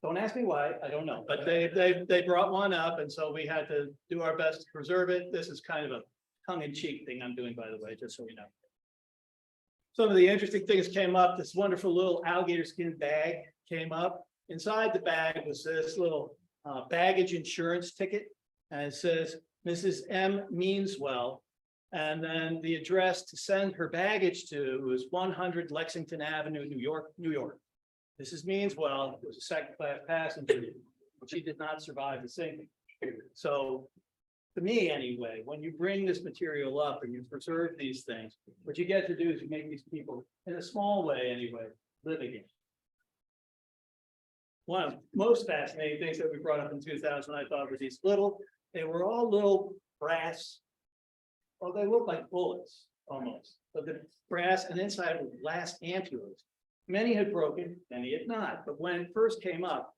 S2: Don't ask me why, I don't know, but they brought one up, and so we had to do our best to preserve it. This is kind of a tongue-in-cheek thing I'm doing, by the way, just so you know. Some of the interesting things came up. This wonderful little alligator skin bag came up. Inside the bag was this little baggage insurance ticket, and it says Mrs. M. Meanswell. And then the address to send her baggage to was 100 Lexington Avenue, New York, New York. Mrs. Meanswell was a second-class passenger. She did not survive the sinking. So, to me anyway, when you bring this material up and you preserve these things, what you get to do is you make these people, in a small way anyway, live again. One of the most fascinating things that we brought up in 2000, I thought, were these they were all little brass. Well, they look like bullets almost, but the brass and inside were glass ampoules. Many had broken, many had not. But when it first came up,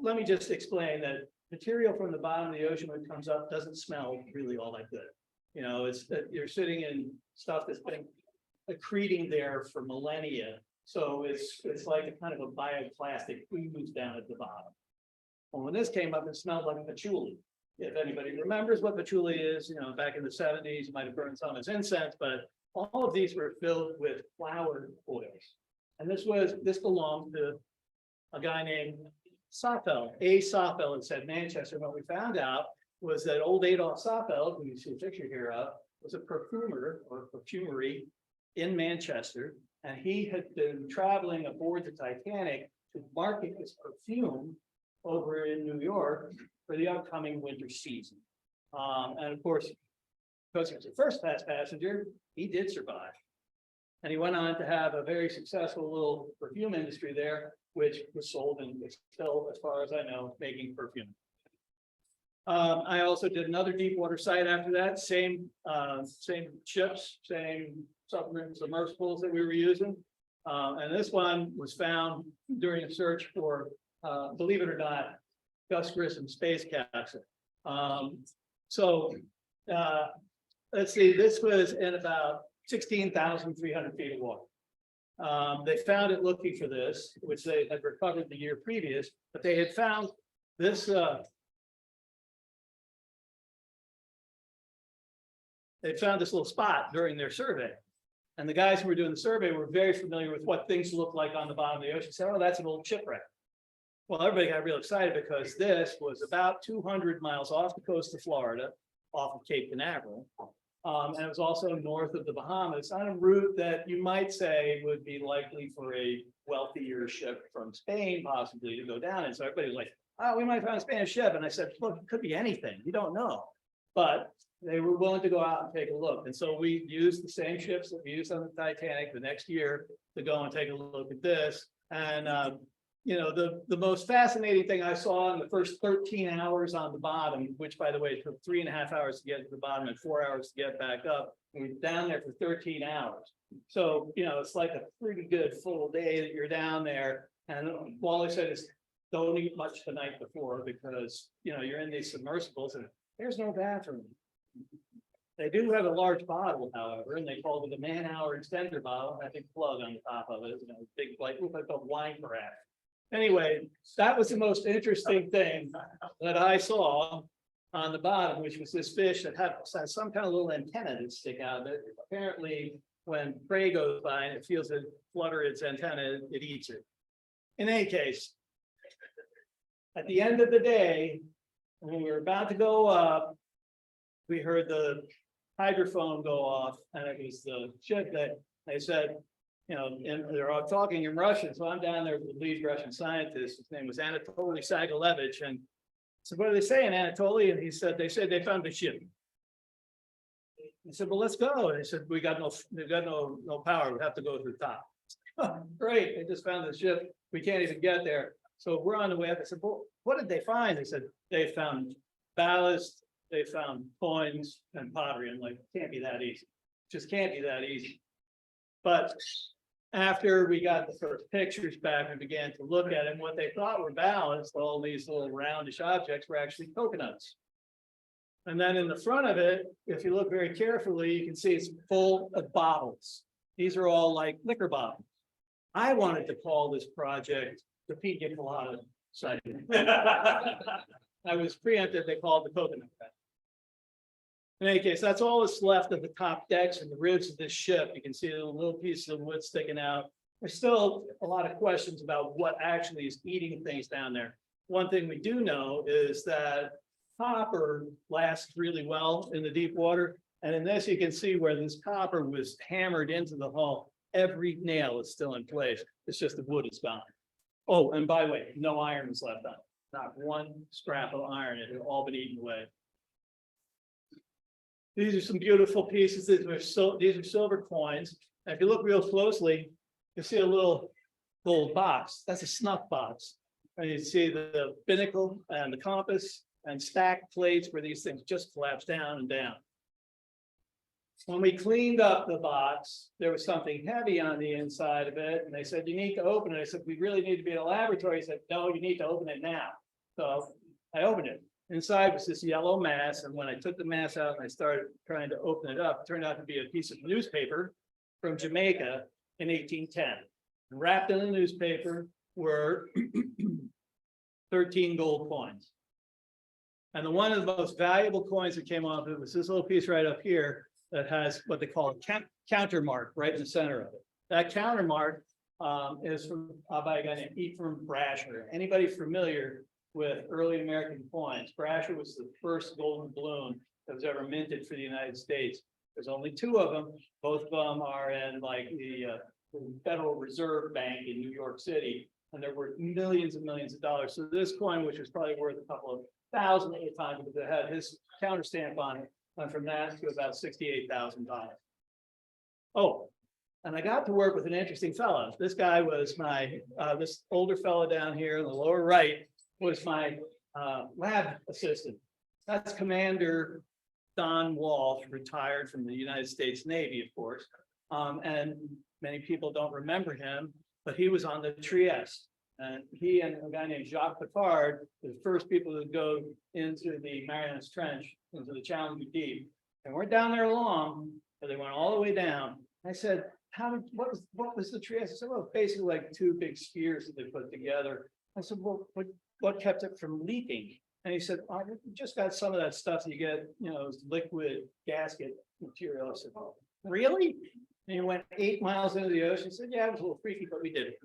S2: let me just explain that material from the bottom of the ocean when it comes up doesn't smell really all that good. It's that you're sitting in stuff that's been accreting there for millennia. So it's like a kind of a bioplastic ooze down at the bottom. Well, when this came up, it smelled like patchouli. If anybody remembers what patchouli is, back in the 70s, you might have burned some as incense, but all of these were filled with flower oils. And this belonged to a guy named Safel, A. Safel, it said Manchester. What we found out was that old Adolf Safel, who you see a picture here of, was a perfumer or perfumery in Manchester. And he had been traveling aboard the Titanic to market his perfume over in New York for the upcoming winter season. And of course, because he was a first-class passenger, he did survive. And he went on to have a very successful little perfume industry there, which was sold and is still, as far as I know, making perfume. I also did another deep water site after that, same ships, same submersibles that we were using. And this one was found during a search for, believe it or not, Gus Grissom's space capsule. Let's see, this was in about 16,300 feet of water. They found it looking for this, which they had recovered the year previous, but they had found this. They found this little spot during their survey. And the guys who were doing the survey were very familiar with what things look like on the bottom of the ocean. Said, oh, that's an old shipwreck. Well, everybody got real excited because this was about 200 miles off the coast of Florida, off of Cape Canaveral. And it was also north of the Bahamas on a route that you might say would be likely for a wealthier ship from Spain, possibly, to go down. And so everybody was like, oh, we might find a Spanish ship. And I said, look, it could be anything. You don't know. But they were willing to go out and take a look. And so we used the same ships that we used on the Titanic the next year to go and take a look at this. And, the most fascinating thing I saw in the first 13 hours on the bottom, which, by the way, it took 3.5 hours to get to the bottom and 4 hours to get back up. We were down there for 13 hours. So, it's like a pretty good full day that you're down there. And Wally said is don't eat much the night before because, you're in these submersibles and there's no bathroom. They do have a large bottle, however, and they call it a man-hour extender bottle. I think plug on the top of it, big like a wine carafe. Anyway, that was the most interesting thing that I saw on the bottom, which was this fish that had some kind of little antenna that stick out of it. Apparently, when prey goes by and it feels it flutter its antenna, it eats it. In any case, at the end of the day, when we were about to go up, we heard the hydrophone go off, and it was the ship that they said, you know, and they're all talking in Russian. So I'm down there with the lead Russian scientist. His name was Anatoly Sagalevich. And so what are they saying, Anatoly? And he said, they said they found the ship. I said, well, let's go. And he said, we've got no power. We have to go to the top. Great. They just found the ship. We can't even get there. So we're on the way up. I said, well, what did they find? They said, they found ballast, they found coins and pottery. I'm like, can't be that easy. Just can't be that easy. But after we got the first pictures back and began to look at it, what they thought were balanced, all these little roundish objects were actually coconuts. And then in the front of it, if you look very carefully, you can see it's full of bottles. These are all like liquor bottles. I wanted to call this project the Pina Colada sighting. I was preempted, they called it the coconut patch. In any case, that's all that's left of the top decks and the ribs of this ship. You can see a little piece of wood sticking out. There's still a lot of questions about what actually is eating things down there. One thing we do know is that copper lasts really well in the deep water. And in this, you can see where this copper was hammered into the hull. Every nail is still in place. It's just the wood is gone. Oh, and by the way, no iron is left on it. Not one scrap of iron. It had all been eaten away. These are some beautiful pieces. These are silver coins. And if you look real closely, you'll see a little gold box. That's a snuff box. And you see the binnacle and the compass and stacked plates where these things just collapse down and down. When we cleaned up the box, there was something heavy on the inside of it. And they said, you need to open it. I said, we really need to be in a laboratory. He said, no, you need to open it now. So I opened it. Inside was this yellow mass. And when I took the mass out and I started trying to open it up, it turned out to be a piece of newspaper from Jamaica in 1810. And wrapped in the newspaper were 13 gold coins. And one of the most valuable coins that came off it was this little piece right up here that has what they call a counter mark right in the center of it. That counter mark is from by a guy named Ephraim Brasher. Anybody familiar with early American coins? Brasher was the first golden balloon that was ever minted for the United States. There's only two of them. Both of them are in like the Federal Reserve Bank in New York City, and they're worth millions and millions of dollars. So this coin, which was probably worth a couple of thousand at the time, because it had his counter stamp on it, went from that to about $68,000. Oh, and I got to work with an interesting fellow. This guy was my, this older fellow down here in the lower right was my lab assistant. That's Commander Don Walsh, retired from the United States Navy, of course. And many people don't remember him, but he was on the Trieste. And he and a guy named Jacques Picard were the first people to go into the Marianas Trench, into the Challenger Deep. And we're down there long, but they went all the way down. I said, what was the Trieste? I said, well, basically like two big spheres that they put together. I said, well, what kept it from leaking? And he said, oh, we just got some of that stuff that you get, you know, liquid gasket material. I said, oh, really? And he went 8 miles into the ocean. He said, yeah, it was a little freaky, but we did it.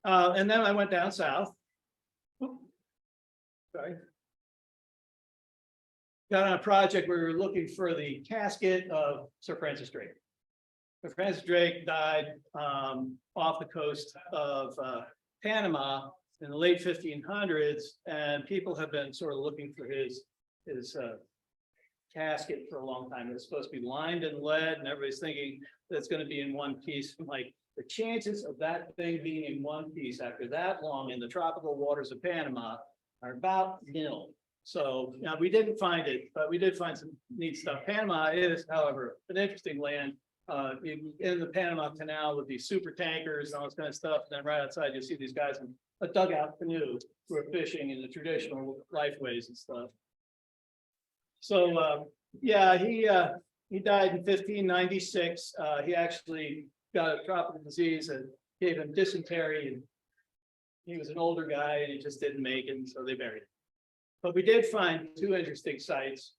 S2: And then I went down south. Sorry. Got on a project where we were looking for the casket of Sir Francis Drake. Sir Francis Drake died off the coast of Panama in the late 1500s, and people have been sort of looking for his casket for a long time. It's supposed to be lined in lead, and everybody's thinking that it's going to be in one piece. Like the chances of that thing being in one piece after that long in the tropical waters of Panama are about nil. So now we didn't find it, but we did find some neat stuff. Panama is, however, an interesting land. In the Panama Canal with these super tankers and all this kind of stuff. And then right outside, you see these guys in a dugout canoe who are fishing in the traditional lifeways and stuff. So yeah, he died in 1596. He actually got a tropical disease and gave him dysentery, and he was an older guy and he just didn't make it, and so they buried him. But we did find two interesting sites,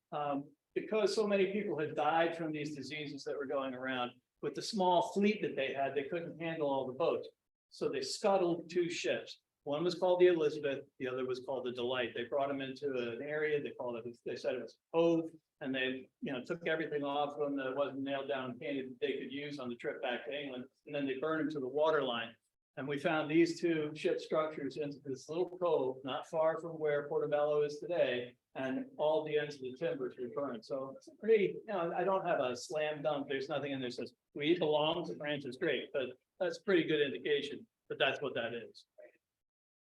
S2: because so many people had died from these diseases that were going around. With the small fleet that they had, they couldn't handle all the boats. So they scuttled two ships. One was called the Elizabeth, the other was called the Delight. They brought them into an area, they said it was cove, and they, took everything off them that wasn't nailed down and painted that they could use on the trip back to England, and then they burned them to the water line. And we found these two ship structures into this little cove, not far from where Portobello is today, and all the ends of the timbers were burned. So it's pretty, I don't have a slam dunk. There's nothing in there that says we belong to Francis Drake, but that's a pretty good indication that that's what that is.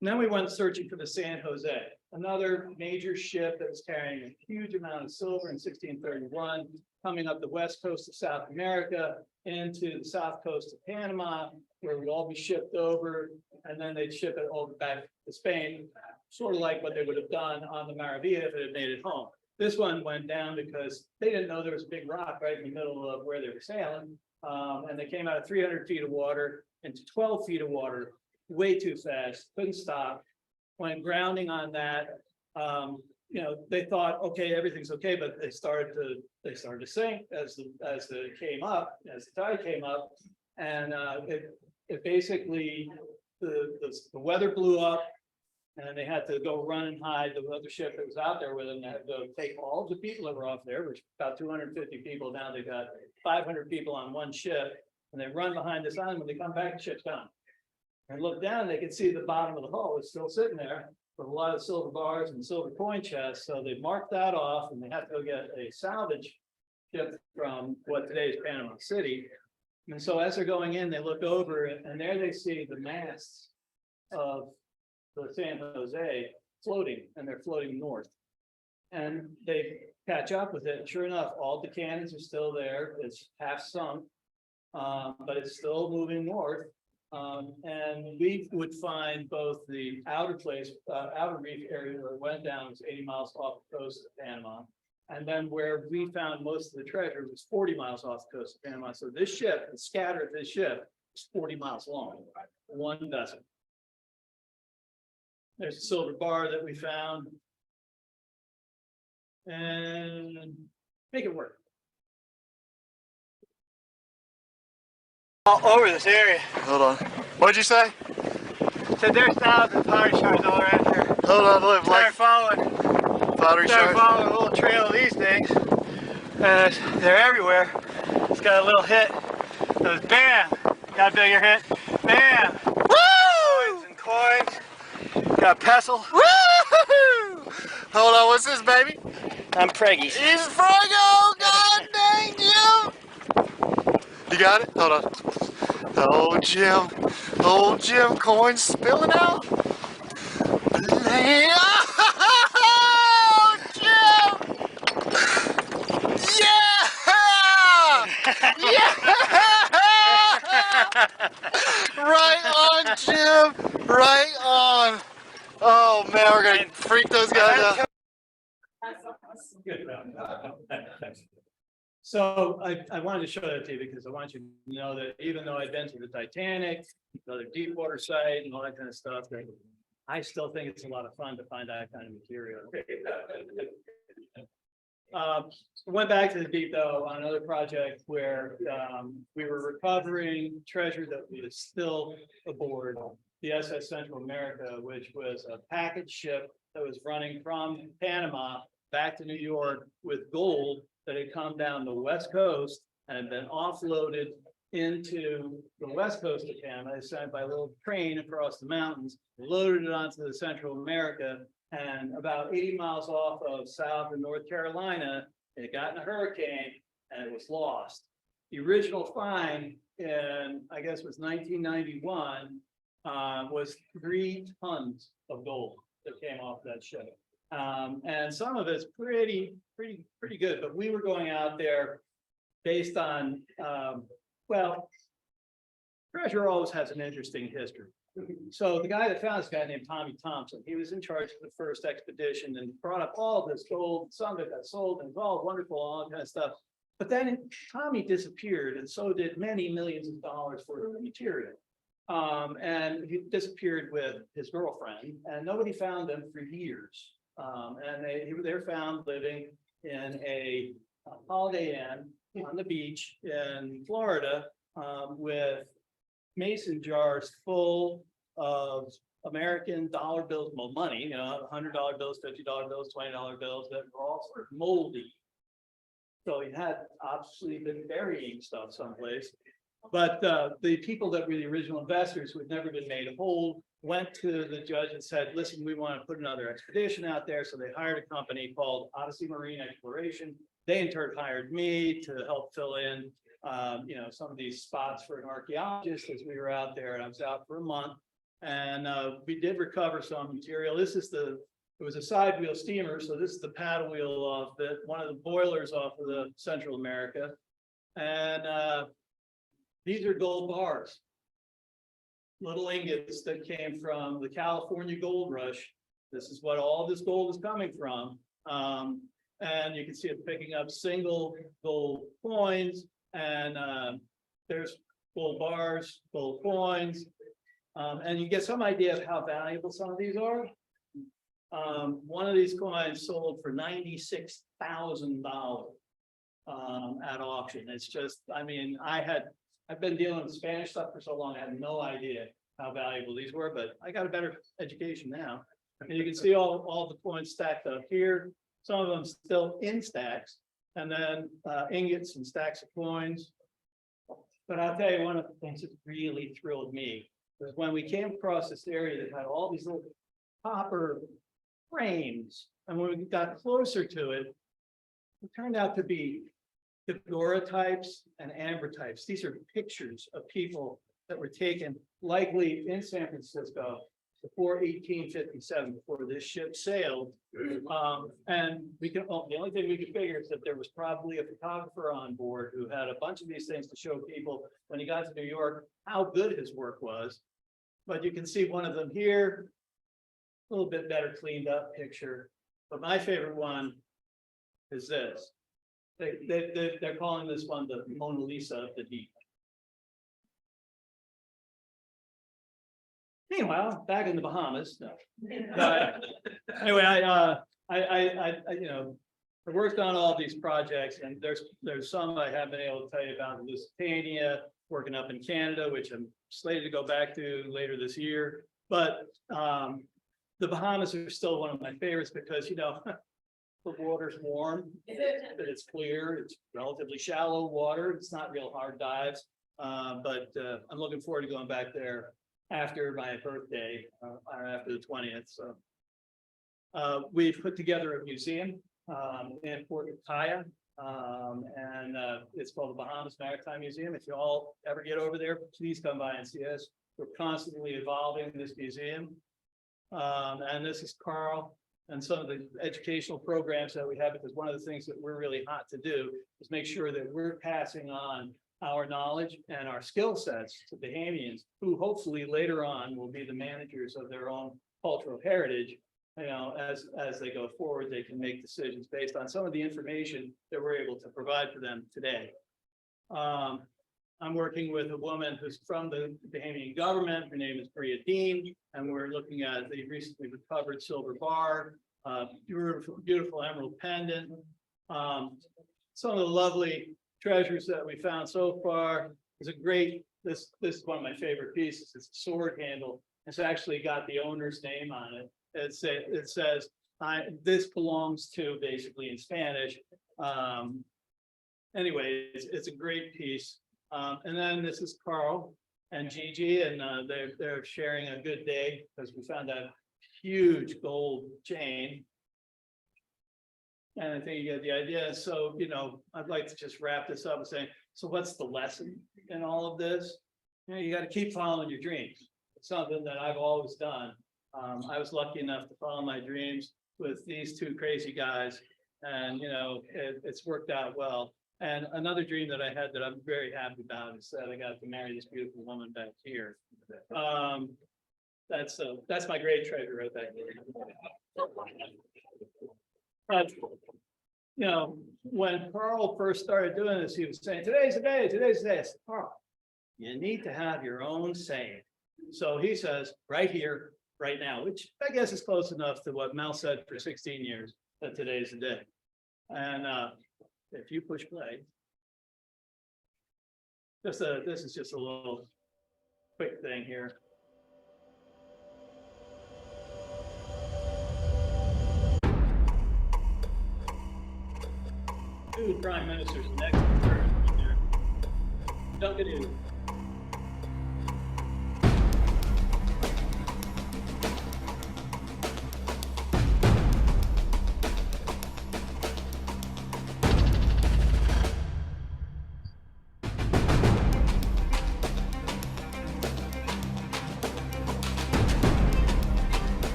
S2: And then we went searching for the San Jose, another major ship that was carrying a huge amount of silver in 1631, coming up the west coast of South America into the south coast of Panama, where it would all be shipped over, and then they'd ship it over back to Spain, sort of like what they would have done on the Maravillas if it had made it home. This one went down because they didn't know there was a big rock right in the middle of where they were sailing, and they came out of 300 feet of water into 12 feet of water, way too fast, couldn't stop, went grounding on that. They thought, okay, everything's okay, but they started to sink as the tide came up, and it basically the weather blew up, and they had to go run and hide. The other ship that was out there with them, they had to take all of the people that were off there, which about 250 people. Now they got 500 people on one ship, and they run behind this island. When they come back, the ship's gone. And look down, they can see the bottom of the hull is still sitting there with a lot of silver bars and silver coin chests. So they marked that off, and they had to go get a salvage ship from what today is Panama City. And so as they're going in, they look over, and there they see the masts of the San Jose floating, and they're floating north. And they catch up with it. Sure enough, all the cannons are still there. It's half sunk, but it's still moving north. And we would find both the outer reef area where it went down was 80 miles off the coast of Panama. And then where we found most of the treasure was 40 miles off the coast of Panama. So this ship, the scatter of this ship, is 40 miles long, one vessel. There's a silver bar that we found. And make it work. All over this area.
S3: Hold on. What'd you say?
S2: So there's thousands of pottery shards all around here.
S3: Hold on, look.
S2: Start following a little trail of these things. And they're everywhere. It's got a little hit. Goes bam. Got a bigger hit. Bam. Woo! Coins. Got a pestle.
S3: Woo! Hold on, what's this, baby?
S2: I'm Preggy.
S3: He's Froggo! God dang you! You got it? Hold on. Old Jim, coins spilling out. Oh, Jim! Yeah! Yeah! Right on, Jim. Right on. Oh man, we're gonna freak those guys out.
S2: So I wanted to show that to you because I want you to know that even though I've been to the Titanic, another deep water site and all that kind of stuff, I still think it's a lot of fun to find that kind of material. Went back to the deep though on another project where we were recovering treasure that was still aboard the SS Central America, which was a package ship that was running from Panama back to New York with gold that had come down the west coast and had been offloaded into the west coast of Panama. They sent by a little train across the mountains, loaded it onto the Central America, and about 80 miles off of South and North Carolina, it got in a hurricane and it was lost. The original find in, I guess, was 1991, was 3 tons of gold that came off that ship. And some of it's pretty good, but we were going out there based on, well, treasure always has an interesting history. So the guy that found this guy named Tommy Thompson, he was in charge of the first expedition and brought up all this gold. Some of it got sold and it was all wonderful, all that kind of stuff. But then Tommy disappeared, and so did many millions of dollars worth of material. And he disappeared with his girlfriend, and nobody found them for years. And they're found living in a Holiday Inn on the beach in Florida, with mason jars full of American dollar bills, well, money, you know, $100 bills, $50 bills, $20 bills that were all sort of moldy. So he had obviously been burying stuff someplace. But the people that were the original investors who had never been made whole went to the judge and said, listen, we want to put another expedition out there. So they hired a company called Odyssey Marine Exploration. They in turn hired me to help fill in, you know, some of these spots for an archaeologist as we were out there. And I was out for a month. And we did recover some material. It was a side wheel steamer. So this is the paddle wheel off one of the boilers off of the Central America. And these are gold bars, little ingots that came from the California gold rush. This is what all this gold is coming from. And you can see it picking up single gold coins, and there's gold bars, gold coins. And you get some idea of how valuable some of these are. One of these coins sold for $96,000 at auction. It's just, I mean, I've been dealing with Spanish stuff for so long, I had no idea how valuable these were, but I got a better education now. And you can see all the coins stacked up here, some of them still in stacks, and then ingots and stacks of coins. But I'll tell you, one of the things that really thrilled me was when we came across this area that had all these little copper frames, and when we got closer to it, it turned out to be daguerreotypes and ambrotypes. These are pictures of people that were taken likely in San Francisco before 1857, before this ship sailed. And the only thing we could figure is that there was probably a photographer on board who had a bunch of these things to show people when he got to New York how good his work was. But you can see one of them here, a little bit better cleaned up picture. But my favorite one is this. They're calling this one the Mona Lisa of the deep. Meanwhile, back in the Bahamas. No. Anyway, I you know, I worked on all these projects, and there's some I haven't been able to tell you about. Lusitania, working up in Canada, which I'm slated to go back to later this year. But the Bahamas are still one of my favorites because, you know, the water's warm, it's clear, it's relatively shallow water. It's not real hard dives, but I'm looking forward to going back there after my birthday, or after the 20th. So we've put together a museum in Port Kaya, and it's called the Bahamas Maritime Museum. If you all ever get over there, please come by and see us. We're constantly evolving this museum. And this is Carl and some of the educational programs that we have, because one of the things that we're really hot to do is make sure that we're passing on our knowledge and our skill sets to Bahamians, who hopefully later on will be the managers of their own cultural heritage. You know, as they go forward, they can make decisions based on some of the information that we're able to provide for them today. I'm working with a woman who's from the Bahamian government. Her name is Maria Dean, and we're looking at the recently recovered silver bar, beautiful emerald pendant. Some of the lovely treasures that we found so far is a great, this is one of my favorite pieces. It's a sword handle. It's actually got the owner's name on it. It says, this belongs to, basically in Spanish. Anyway, it's a great piece. And then this is Carl and Gigi, and they're sharing a good day because we found that huge gold chain. And I think you get the idea. So, you know, I'd like to just wrap this up and say, so what's the lesson in all of this? You know, you got to keep following your dreams. It's something that I've always done. I was lucky enough to follow my dreams with these two crazy guys, and, you know, it's worked out well. And another dream that I had that I'm very happy about is that I got to marry this beautiful woman back here. That's my great treasure right back there. you know, when Carl first started doing this, he was saying, today's the day, today's the day. I said, Carl, you need to have your own saying. So he says, right here, right now, which I guess is close enough to what Mel said for 16 years, that today's the day. And if you push play, this is just a little quick thing here. Two prime ministers next to her. Duncan.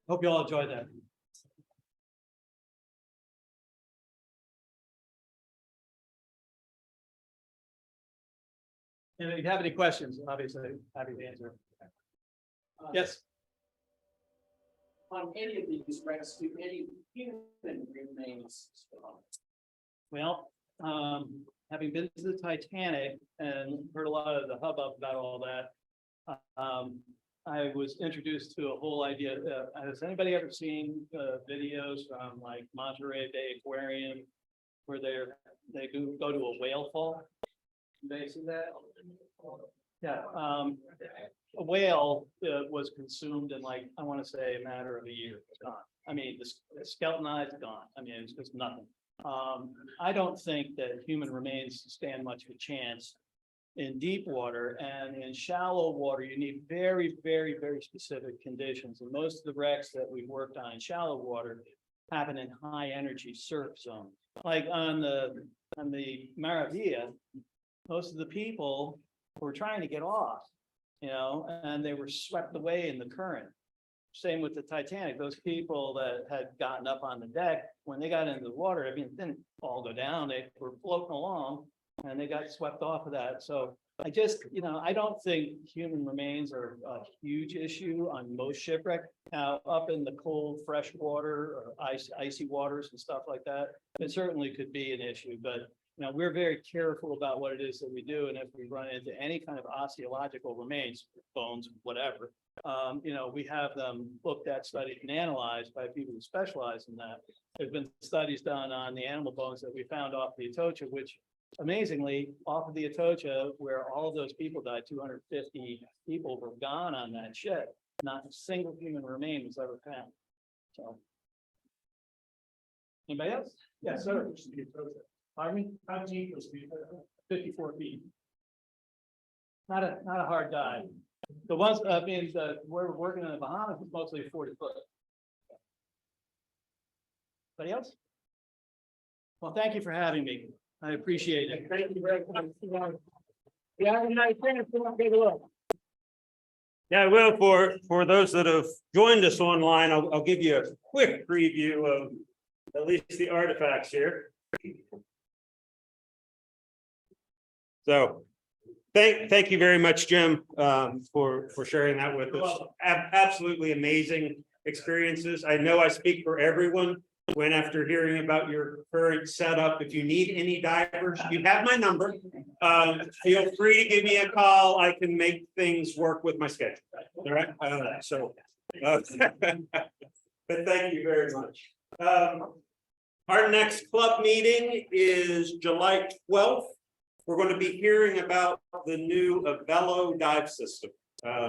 S2: Hope you all enjoyed that. And if you have any questions, obviously, happy to answer. Yes.
S4: On any of these wrecks, do any human remains?
S2: Well, having been to the Titanic and heard a lot of the hubbub about all that, I was introduced to a whole idea. Has anybody ever seen videos from like Monterey Bay Aquarium where they go to a whale fall? They see that? Yeah. A whale was consumed in like, I want to say a matter of a year. It's gone. I mean, the skeleton eye is gone. I mean, it's just nothing. I don't think that human remains stand much of a chance in deep water, and in shallow water, you need very, very, very specific conditions. And most of the wrecks that we've worked on in shallow water happen in high energy surf zones. Like on the Maravillas, most of the people were trying to get off, you know, and they were swept away in the current. Same with the Titanic. Those people that had gotten up on the deck, when they got into the water, I mean, it didn't all go down. They were floating along and they got swept off of that. So I just, you know, I don't think human remains are a huge issue on most shipwreck. Now, up in the cold, fresh water or icy waters and stuff like that, it certainly could be an issue. But you know, we're very careful about what it is that we do. And if we run into any kind of osteological remains, bones, whatever, you know, we have them looked at, studied, and analyzed by people who specialize in that. There's been studies done on the animal bones that we found off the Atocha, which amazingly, off of the Atocha, where all of those people died, 250 people were gone on that ship. Not a single human remain was ever found. So, anybody else? Yes, sir. Pardon me? How deep was it? 54 feet. Not a hard dive. The ones we're working in the Bahamas is mostly 40 foot. Anybody else? Well, thank you for having me. I appreciate it.
S4: Thank you very much. Yeah, have a nice day. Take a look.
S1: Yeah, well, for those that have joined us online, I'll give you a quick preview of at least the artifacts here. So Thank you very much, Jim, for sharing that with us. Absolutely amazing experiences. I know I speak for everyone when after hearing about your current setup, if you need any divers, you have my number. Feel free to give me a call. I can make things work with my schedule. All right. But thank you very much. Our next club meeting is July 12th. We're going to be hearing about the new Avello dive system.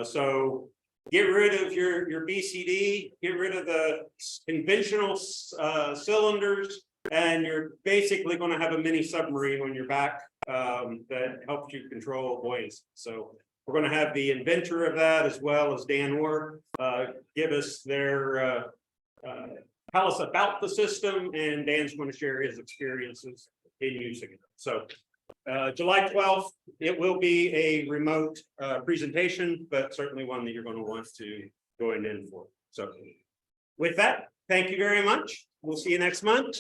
S1: So get rid of your BCD, get rid of the conventional cylinders, and you're basically going to have a mini submarine on your back that helps you control buoyancy. So we're going to have the inventor of that, as well as Dan Orr, give us their tell us about the system, and Dan's going to share his experiences in using it. So July 12th, it will be a remote presentation, but certainly one that you're going to want to join in for. So with that, thank you very much. We'll see you next month.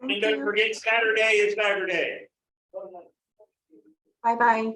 S1: And don't forget, Saturday is Diver Day.
S5: Bye-bye.